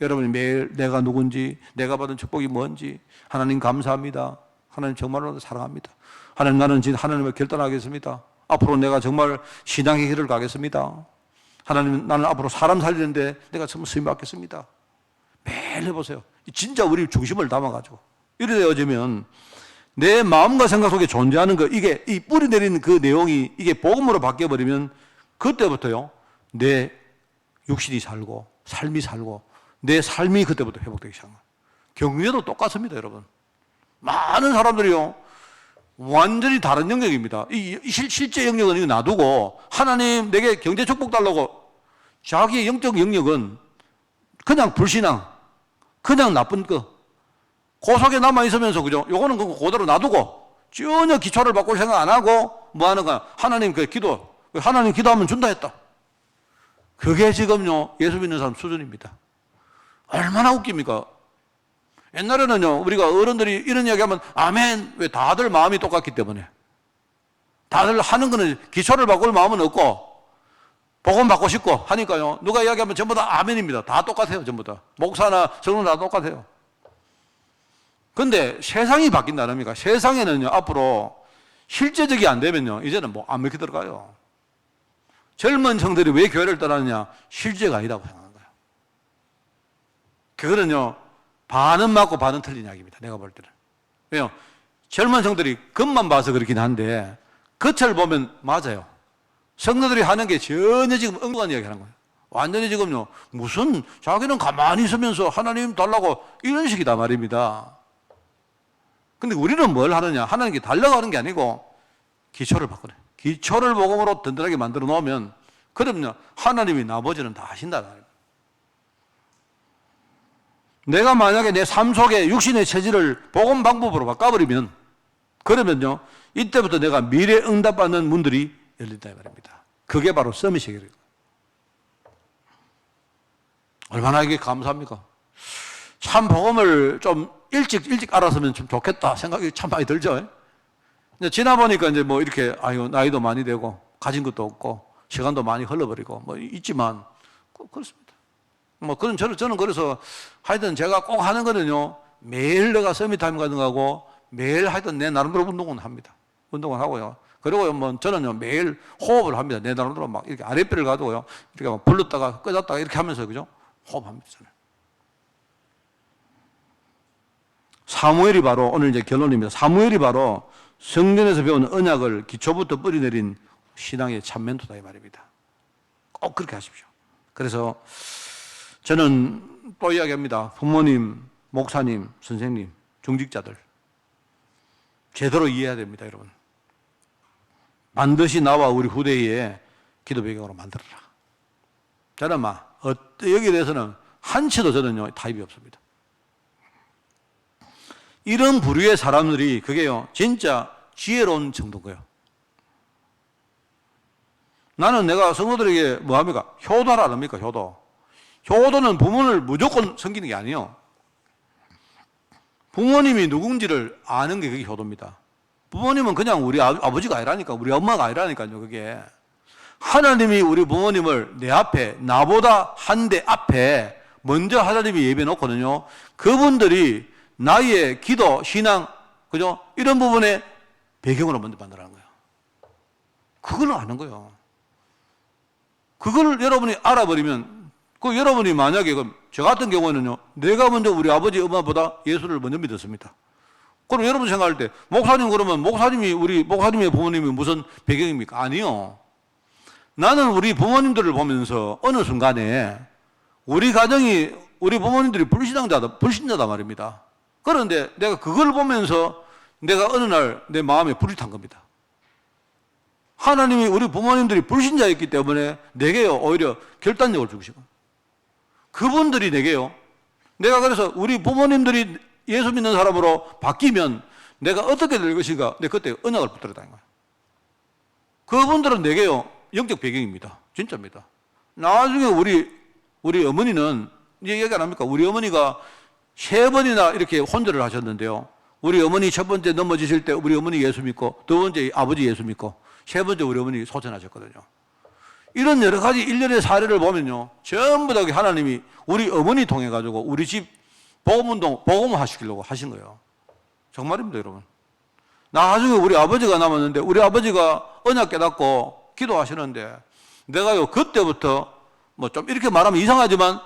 여러분이 매일 내가 누군지, 내가 받은 축복이 뭔지, 하나님 감사합니다. 하나님 정말로 사랑합니다. 하나님 나는 하나님을 결단하겠습니다. 앞으로 내가 정말 신앙의 길을 가겠습니다. 하나님 나는 앞으로 사람 살리는데 내가 정말 쓰임 받겠습니다. 매일 해보세요. 진짜 우리 중심을 담아가지고 이래 되어지면 내 마음과 생각 속에 존재하는 거 이게 이 뿌리 내리는 그 내용이 이게 복음으로 바뀌어버리면 그때부터요 내 육신이 살고 삶이 살고 내 삶이 그때부터 회복되기 시작합니다. 경유에도 똑같습니다, 여러분. 많은 사람들이요 완전히 다른 영역입니다. 이 실제 영역은 이거 놔두고 하나님 내게 경제 축복 달라고 자기의 영적 영역은 그냥 불신앙, 그냥 나쁜 거 그 속에 남아있으면서 그죠? 요거는 그대로 놔두고 전혀 기초를 바꿀 생각 안 하고 뭐 하는 거야? 하나님 그 기도, 하나님 기도하면 준다 했다. 그게 지금요 예수 믿는 사람 수준입니다. 얼마나 웃깁니까? 옛날에는요 우리가 어른들이 이런 이야기하면 아멘. 왜? 다들 마음이 똑같기 때문에 다들 하는 거는 기초를 바꿀 마음은 없고 복음 받고 싶고 하니까요 누가 이야기하면 전부 다 아멘입니다. 다 똑같아요. 전부 다 목사나 성도 다 똑같아요. 근데 세상이 바뀐다는 겁니까? 세상에는요 앞으로 실제적이 안 되면요 이제는 뭐 안 믿게 들어가요. 젊은 성들이 왜 교회를 떠나느냐? 실제가 아니라고 생각하는 거예요. 그거는요 반은 맞고 반은 틀린 이야기입니다. 내가 볼 때는. 왜요? 젊은 성들이 겉만 봐서 그렇긴 한데 겉을 보면 맞아요. 성도들이 하는 게 전혀 지금 엉뚱한 이야기 하는 거예요. 완전히 지금요 무슨 자기는 가만히 있으면서 하나님 달라고 이런 식이다 말입니다. 근데 우리는 뭘 하느냐? 하나님께 달려가는 게 아니고 기초를 바꾸네. 기초를 복음으로 든든하게 만들어 놓으면 그럼요 하나님이 나머지는 다 하신다. 내가 만약에 내 삶 속에 육신의 체질을 복음 방법으로 바꿔버리면 그러면요 이때부터 내가 미래 응답받는 문들이 열린다 말입니다. 그게 바로 서밋이에요. 얼마나 이게 감사합니까? 참 복음을 좀 일찍 알았으면 좀 좋겠다 생각이 참 많이 들죠. 근데 지나 보니까 이제 뭐 이렇게 나이도 많이 되고 가진 것도 없고 시간도 많이 흘러버리고 뭐 있지만 그렇습니다. 뭐 그런 저는 그래서 하여튼 제가 꼭 하는 거는요 매일 내가 서밋타임 가는 거하고 매일 하여튼 내 나름대로 운동은 합니다. 운동을 하고요. 그리고 뭐 저는요 매일 호흡을 합니다. 내 나름대로 막 이렇게 아랫배를 가지고요 이렇게 막 불렀다가 끄졌다가 이렇게 하면서 그죠 호흡합니다. 저는. 사무엘이 바로 오늘 이제 결론입니다. 사무엘이 바로 성전에서 배운 언약을 기초부터 뿌리내린 신앙의 참 멘토다 이 말입니다. 꼭 그렇게 하십시오. 그래서 저는 또 이야기합니다. 부모님, 목사님, 선생님, 중직자들 제대로 이해해야 됩니다, 여러분. 반드시 나와 우리 후대에 기도 배경으로 만들어라. 저는 여기에 대해서는 한치도 저는요 타입이 없습니다. 이런 부류의 사람들이 그게요 진짜 지혜로운 정도인 거예요. 나는 내가 성도들에게 뭐 합니까? 효도라 안 합니까? 효도는 부모를 무조건 섬기는 게 아니에요. 부모님이 누군지를 아는 게 그게 효도입니다. 부모님은 그냥 우리 아버지가 아니라니까, 우리 엄마가 아니라니까요. 그게 하나님이 우리 부모님을 내 앞에, 나보다 한 대 앞에 먼저 하나님이 예배해 놓거든요. 그분들이 나의 기도, 신앙, 그죠? 이런 부분에 배경으로 먼저 만들라는 거예요. 그걸 아는 거예요. 그걸 여러분이 알아버리면, 여러분이 만약에, 저 같은 경우에는요, 내가 먼저 우리 아버지, 엄마보다 예수를 먼저 믿었습니다. 그럼 여러분 생각할 때, 목사님 그러면 목사님의 부모님이 무슨 배경입니까? 아니요. 나는 우리 부모님들을 보면서 어느 순간에 우리 가정이, 우리 부모님들이 불신자다 말입니다. 그런데 내가 그걸 보면서 내가 어느 날 내 마음에 불이 탄 겁니다. 하나님이 우리 부모님들이 불신자였기 때문에 내게요, 오히려 결단력을 주시고. 그분들이 내게요, 내가 그래서 우리 부모님들이 예수 믿는 사람으로 바뀌면 내가 어떻게 될 것인가, 내가 그때 언약을 붙들었다는 거예요. 그분들은 내게요, 영적 배경입니다. 진짜입니다. 나중에 우리 어머니는, 이제 얘기 안 합니까? 우리 어머니가 3번이나 이렇게 혼절을 하셨는데요. 우리 어머니 첫 번째 넘어지실 때 우리 어머니 예수 믿고, 두 번째 아버지 예수 믿고, 3번째 우리 어머니 소천하셨거든요. 이런 여러 가지 일련의 사례를 보면요, 전부 다 하나님이 우리 어머니 통해가지고 우리 집 복음운동, 복음화시키려고 하신 거예요. 정말입니다, 여러분. 나중에 우리 아버지가 남았는데, 우리 아버지가 언약 깨닫고 기도하시는데, 내가요, 그때부터 뭐 좀 이렇게 말하면 이상하지만,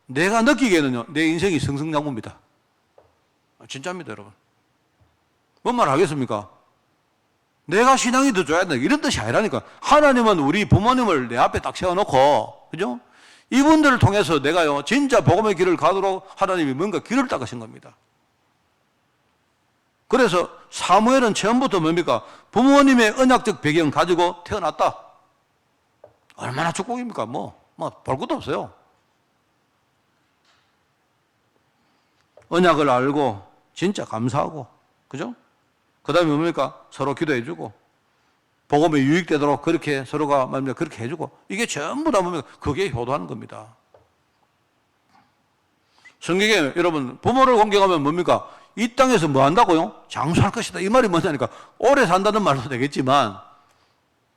내가 느끼기에는요, 내 인생이 승승장구입니다. 진짜입니다, 여러분. 뭔 말 하겠습니까? 내가 신앙이 더 좋아야 된다, 이런 뜻이 아니라니까. 하나님은 우리 부모님을 내 앞에 딱 세워놓고, 그죠? 이분들을 통해서 내가요, 진짜 복음의 길을 가도록 하나님이 뭔가 길을 닦으신 겁니다. 그래서 사무엘은 처음부터 뭡니까? 부모님의 언약적 배경 가지고 태어났다. 얼마나 축복입니까? 볼 것도 없어요. 언약을 알고, 진짜 감사하고, 그죠? 그 다음에 뭡니까? 서로 기도해주고, 복음에 유익되도록 그렇게 서로가 말입니다. 그렇게 해주고, 이게 전부 다 뭡니까? 그게 효도하는 겁니다. 성경에 여러분, 부모를 공경하면 뭡니까? 이 땅에서 뭐 한다고요? 장수할 것이다. 이 말이 뭐냐니까, 오래 산다는 말도 되겠지만,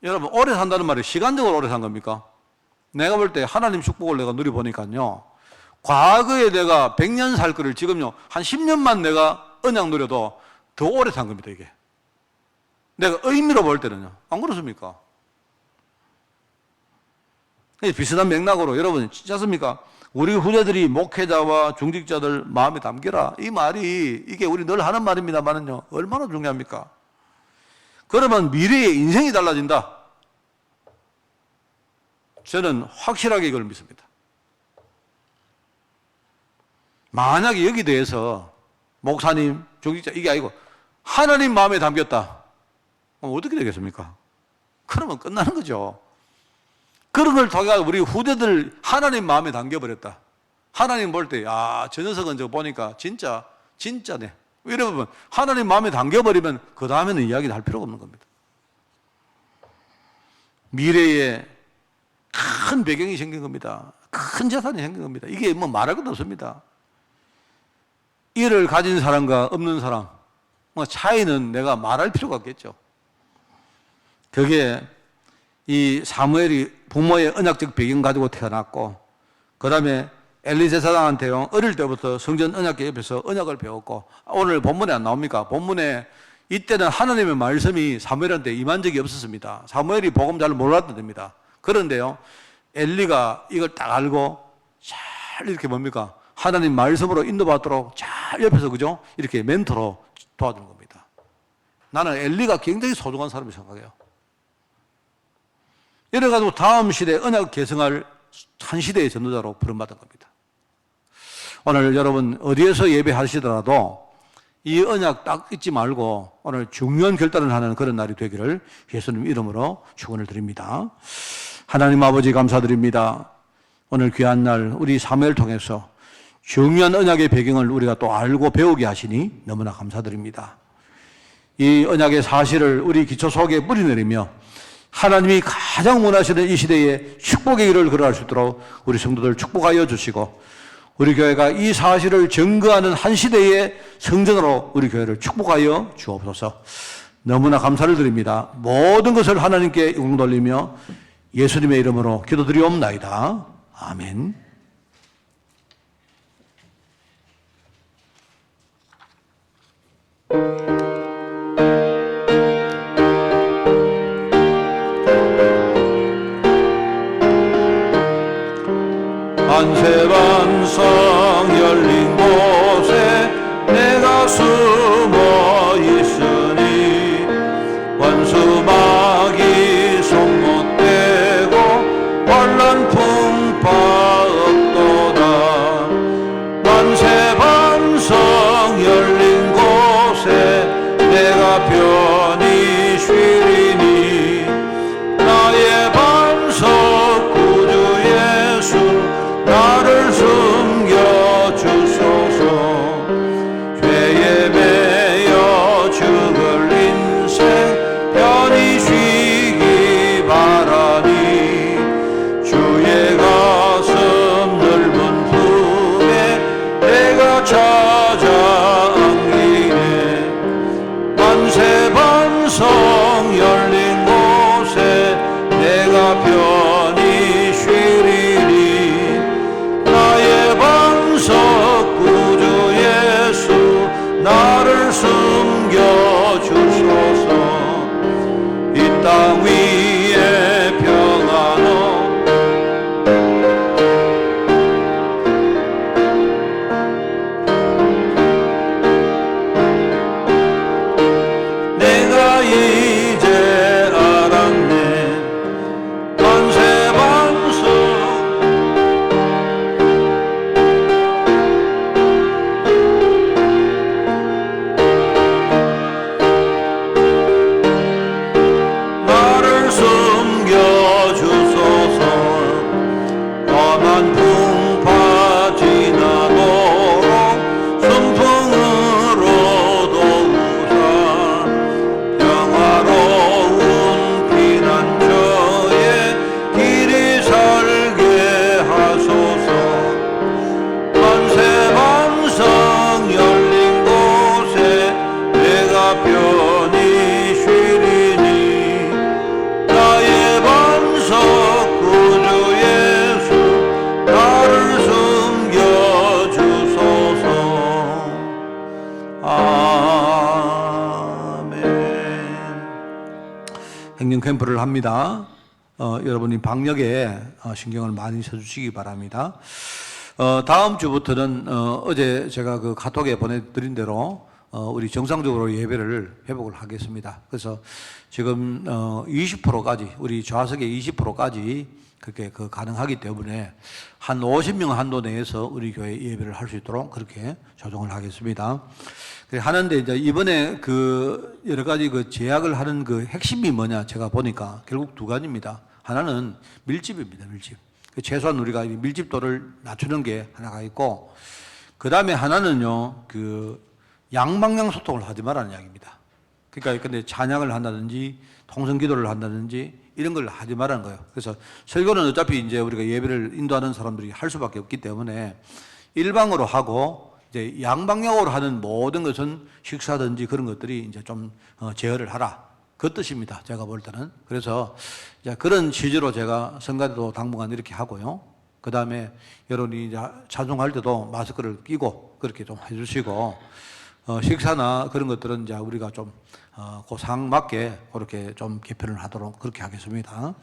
여러분, 오래 산다는 말이 시간적으로 오래 산 겁니까? 내가 볼 때 하나님 축복을 내가 누려보니까요, 과거에 내가 100년 살 거를 지금요, 한 10년만 내가 언약 누려도 더 오래 산 겁니다, 이게. 내가 의미로 볼 때는요. 안 그렇습니까? 비슷한 맥락으로 여러분, 진짜 습니까? 우리 후대들이 목회자와 중직자들 마음에 담겨라. 이 말이, 이게 우리 늘 하는 말입니다만은요, 얼마나 중요합니까? 그러면 미래의 인생이 달라진다. 저는 확실하게 이걸 믿습니다. 만약에 여기 대해서 목사님, 중직자, 이게 아니고 하나님 마음에 담겼다. 그럼 어떻게 되겠습니까? 그러면 끝나는 거죠. 그런 걸 통해 우리 후대들 하나님 마음에 담겨버렸다. 하나님 볼 때, 저 녀석은 저 보니까 진짜네. 이러면 하나님 마음에 담겨버리면 그 다음에는 이야기를 할 필요가 없는 겁니다. 미래에 큰 배경이 생긴 겁니다. 큰 재산이 생긴 겁니다. 이게 뭐 말할 것도 없습니다. 이를 가진 사람과 없는 사람, 차이는 내가 말할 필요가 없겠죠. 그게 이 사무엘이 부모의 언약적 배경 가지고 태어났고, 그 다음에 엘리 제사장한테요, 어릴 때부터 성전 언약궤 옆에서 언약을 배웠고, 오늘 본문에 안 나옵니까? 본문에 이때는 하나님의 말씀이 사무엘한테 임한 적이 없었습니다. 사무엘이 복음 잘 몰랐던 때입니다. 그런데요, 엘리가 이걸 딱 알고 잘 이렇게 뭡니까? 하나님 말씀으로 인도받도록 잘 잘 옆에서 그죠? 이렇게 멘토로 도와주는 겁니다. 나는 엘리가 굉장히 소중한 사람이 생각해요. 이래가지고 다음 시대에 언약 계승할 한 시대의 전도자로 부름받은 겁니다. 오늘 여러분 어디에서 예배하시더라도 이 언약 딱 잊지 말고 오늘 중요한 결단을 하는 그런 날이 되기를 예수님 이름으로 축원을 드립니다. 하나님 아버지 감사드립니다. 오늘 귀한 날 우리 사무엘을 통해서 중요한 언약의 배경을 우리가 또 알고 배우게 하시니 너무나 감사드립니다. 이 언약의 사실을 우리 기초 속에 뿌리내리며 하나님이 가장 원하시는 이 시대에 축복의 길을 걸어갈 수 있도록 우리 성도들 축복하여 주시고 우리 교회가 이 사실을 증거하는 한 시대의 성전으로 우리 교회를 축복하여 주옵소서. 너무나 감사를 드립니다. 모든 것을 하나님께 영광 돌리며 예수님의 이름으로 기도드리옵나이다. 아멘. 만세반성 열린 곳에 내가 숨어 있으니 원수마귀 손 못 대고 환난 풍파 없도다. 만세반성 열린 곳에 내가 편히 쉬리니 나의 반석 구주 예수 나를 숨겨주소서. 죄에 매여 죽을 인생 편히 쉬기 바라니 주의 가슴 넓은 품에 내가 찾아 안기네. 만세반성 열린 곳에 내가 편히 쉬리니 나의 반석 구주 예수 나를 숨겨주소서. 이 땅 위에 평안호 내가 이제 알았네. 만세반성 나를 숨겨주소서. 험한 풍파 지나도록 순풍으로도 우사 평화로운 피난처에 길이 살게 하소서. 만세반성 열린 곳에 내가 편히 쉬리니 나의 반석 구주 예수 나를 숨겨주소서. 아멘. 행정 캠프를 합니다. 여러분이 방역에 신경을 많이 써주시기 바랍니다. 다음 주부터는 어제 제가 그 카톡에 보내드린 대로 우리 정상적으로 예배를 회복을 하겠습니다. 그래서 지금 20%까지 우리 좌석의 20%까지 그렇게 가능하기 때문에 한 50명 한도 내에서 우리 교회 예배를 할 수 있도록 그렇게 조정을 하겠습니다. 하는데 이제 이번에 그 여러 가지 그 제약을 하는 그 핵심이 뭐냐 제가 보니까 결국 두 가지입니다. 하나는 밀집입니다. 밀집. 최소한 우리가 밀집도를 낮추는 게 하나가 있고, 그 다음에 하나는요, 그 양방향 소통을 하지 말라는 이야기입니다. 그러니까 근데 찬양을 한다든지 통성 기도를 한다든지 이런 걸 하지 말라는 거예요. 그래서 설교는 어차피 이제 우리가 예배를 인도하는 사람들이 할 수밖에 없기 때문에 일방으로 하고 이제 양방향으로 하는 모든 것은 식사든지 그런 것들이 이제 좀 제어를 하라. 그 뜻입니다. 제가 볼 때는. 그래서 이제 그런 취지로 제가 성가대도 당분간 이렇게 하고요. 그 다음에 여러분이 이제 찬송할 때도 마스크를 끼고 그렇게 좀 해주시고, 식사나 그런 것들은 이제 우리가 좀, 그 상황 맞게 그렇게 좀 개편을 하도록 그렇게 하겠습니다.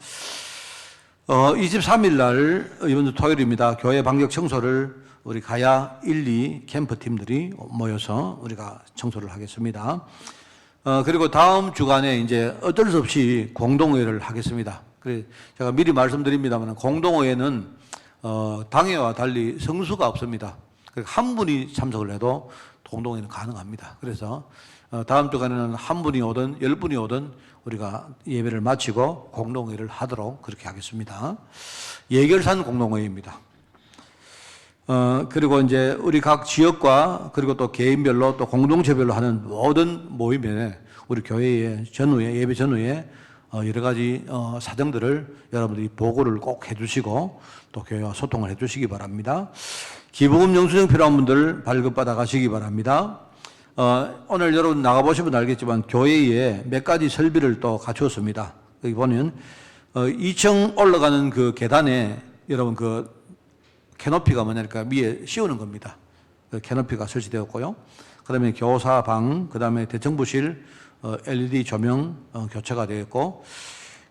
23일 날 이번 주 토요일입니다. 교회 방역 청소를 우리 가야 1, 2 캠프 팀들이 모여서 우리가 청소를 하겠습니다. 그리고 다음 주간에 이제 어쩔 수 없이 공동회의를 하겠습니다. 그래 제가 미리 말씀드립니다만 공동회의는 당회와 달리 성수가 없습니다. 한 분이 참석을 해도 공동회의는 가능합니다. 그래서 다음 주간에는 한 분이 오든 10분이 오든 우리가 예배를 마치고 공동회의를 하도록 그렇게 하겠습니다. 예결산 공동회의입니다. 그리고 이제 우리 각 지역과 그리고 또 개인별로 또 공동체별로 하는 모든 모임에 우리 교회의 전후에 예배 전후에 여러 가지 사정들을 여러분들이 보고를 꼭 해주시고 또 교회와 소통을 해주시기 바랍니다. 기부금 영수증 필요한 분들 발급받아 가시기 바랍니다. 오늘 여러분 나가보시면 알겠지만 교회에 몇 가지 설비를 또 갖추었습니다. 여기 보면 2층 올라가는 그 계단에 여러분 그 캐노피가 뭐냐니까 위에 씌우는 겁니다. 그 캐노피가 설치되었고요. 그 다음에 교사방, 그 다음에 대청부실 LED 조명 교체가 되어 있고,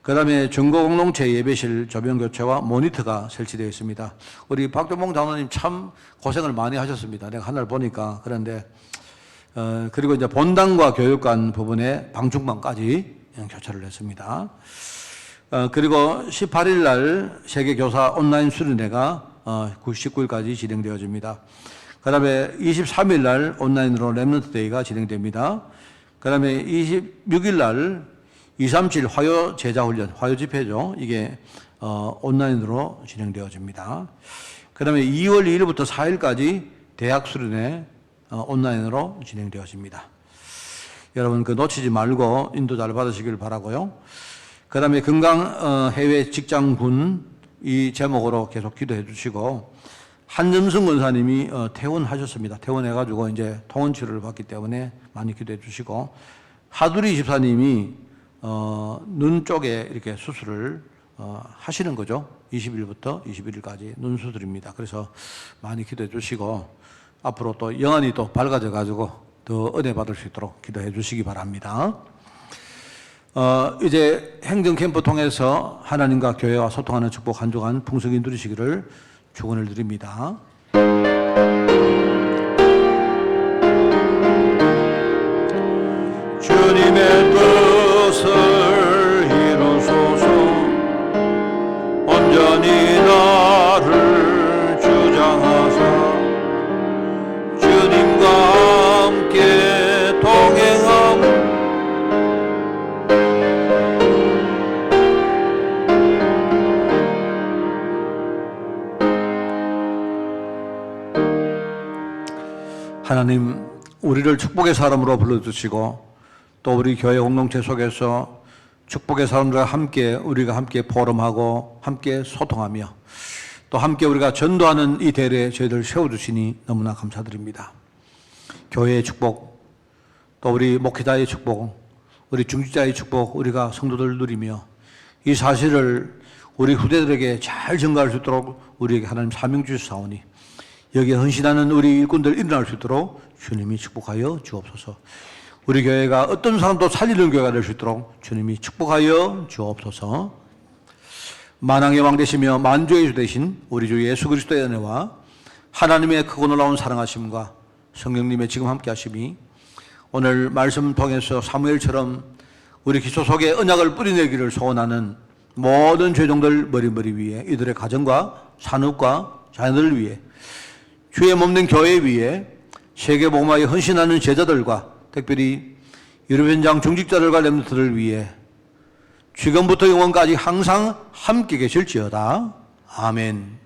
그 다음에 중고공동체 예배실 조명 교체와 모니터가 설치되어 있습니다. 우리 박종봉 장로님 참 고생을 많이 하셨습니다. 내가 하늘 보니까. 그런데 그리고 이제 본당과 교육관 부분에 방충망까지 교체를 했습니다. 그리고 18일 날 세계교사 온라인 수련회가 19일까지 진행되어집니다. 그 다음에 23일 날 온라인으로 렘넌트 데이가 진행됩니다. 그 다음에 26일 날 237 화요 제자훈련, 화요 집회죠. 이게 온라인으로 진행되어집니다. 그 다음에 2월 2일부터 4일까지 대학 수련회 온라인으로 진행되어집니다. 여러분 그 놓치지 말고 인도 잘 받으시길 바라고요. 그 다음에 건강 해외 직장군 이 제목으로 계속 기도해 주시고, 한점승 권사님이 퇴원하셨습니다. 퇴원해가지고 이제 통원 치료를 받기 때문에 많이 기도해 주시고, 하두리 집사님이 눈 쪽에 이렇게 수술을 하시는 거죠. 20일부터 21일까지 눈 수술입니다. 그래서 많이 기도해 주시고 앞으로 또 영안이 또 밝아져 가지고 더 은혜 받을 수 있도록 기도해 주시기 바랍니다. 이제 행정 캠프 통해서 하나님과 교회와 소통하는 축복 한 주간 풍성히 누리시기를 축원을 드립니다. 주님의 뜻을 이루소서. 온전히 나를 주장하사 주님과 함께 동행함. 하나님, 우리를 축복의 사람으로 불러주시고 또 우리 교회 공동체 속에서 축복의 사람들과 함께 우리가 함께 포럼하고 함께 소통하며 또 함께 우리가 전도하는 이 대회에 저희들 세워주시니 너무나 감사드립니다. 교회의 축복, 또 우리 목회자의 축복, 우리 중직자의 축복 우리가 성도들 누리며 이 사실을 우리 후대들에게 잘 전가할 수 있도록 우리에게 하나님 사명 주시사오니 여기에 헌신하는 우리 일꾼들 일어날 수 있도록 주님이 축복하여 주옵소서. 우리 교회가 어떤 사람도 살리는 교회가 될 수 있도록 주님이 축복하여 주옵소서. 만왕의 왕 되시며 만주의 주 되신 우리 주 예수 그리스도의 은혜와 하나님의 크고 놀라운 사랑하심과 성령님의 지금 함께 하심이 오늘 말씀 통해서 사무엘처럼 우리 기초 속에 언약을 뿌리내기를 소원하는 모든 죄종들 머리머리 위에 이들의 가정과 산업과 자녀들 위에 주의 몸된 교회 위에 세계복음화에 헌신하는 제자들과 특별히 유럽 현장 중직자들과 렘넌트를 위해 지금부터 영원까지 항상 함께 계실지어다. 아멘.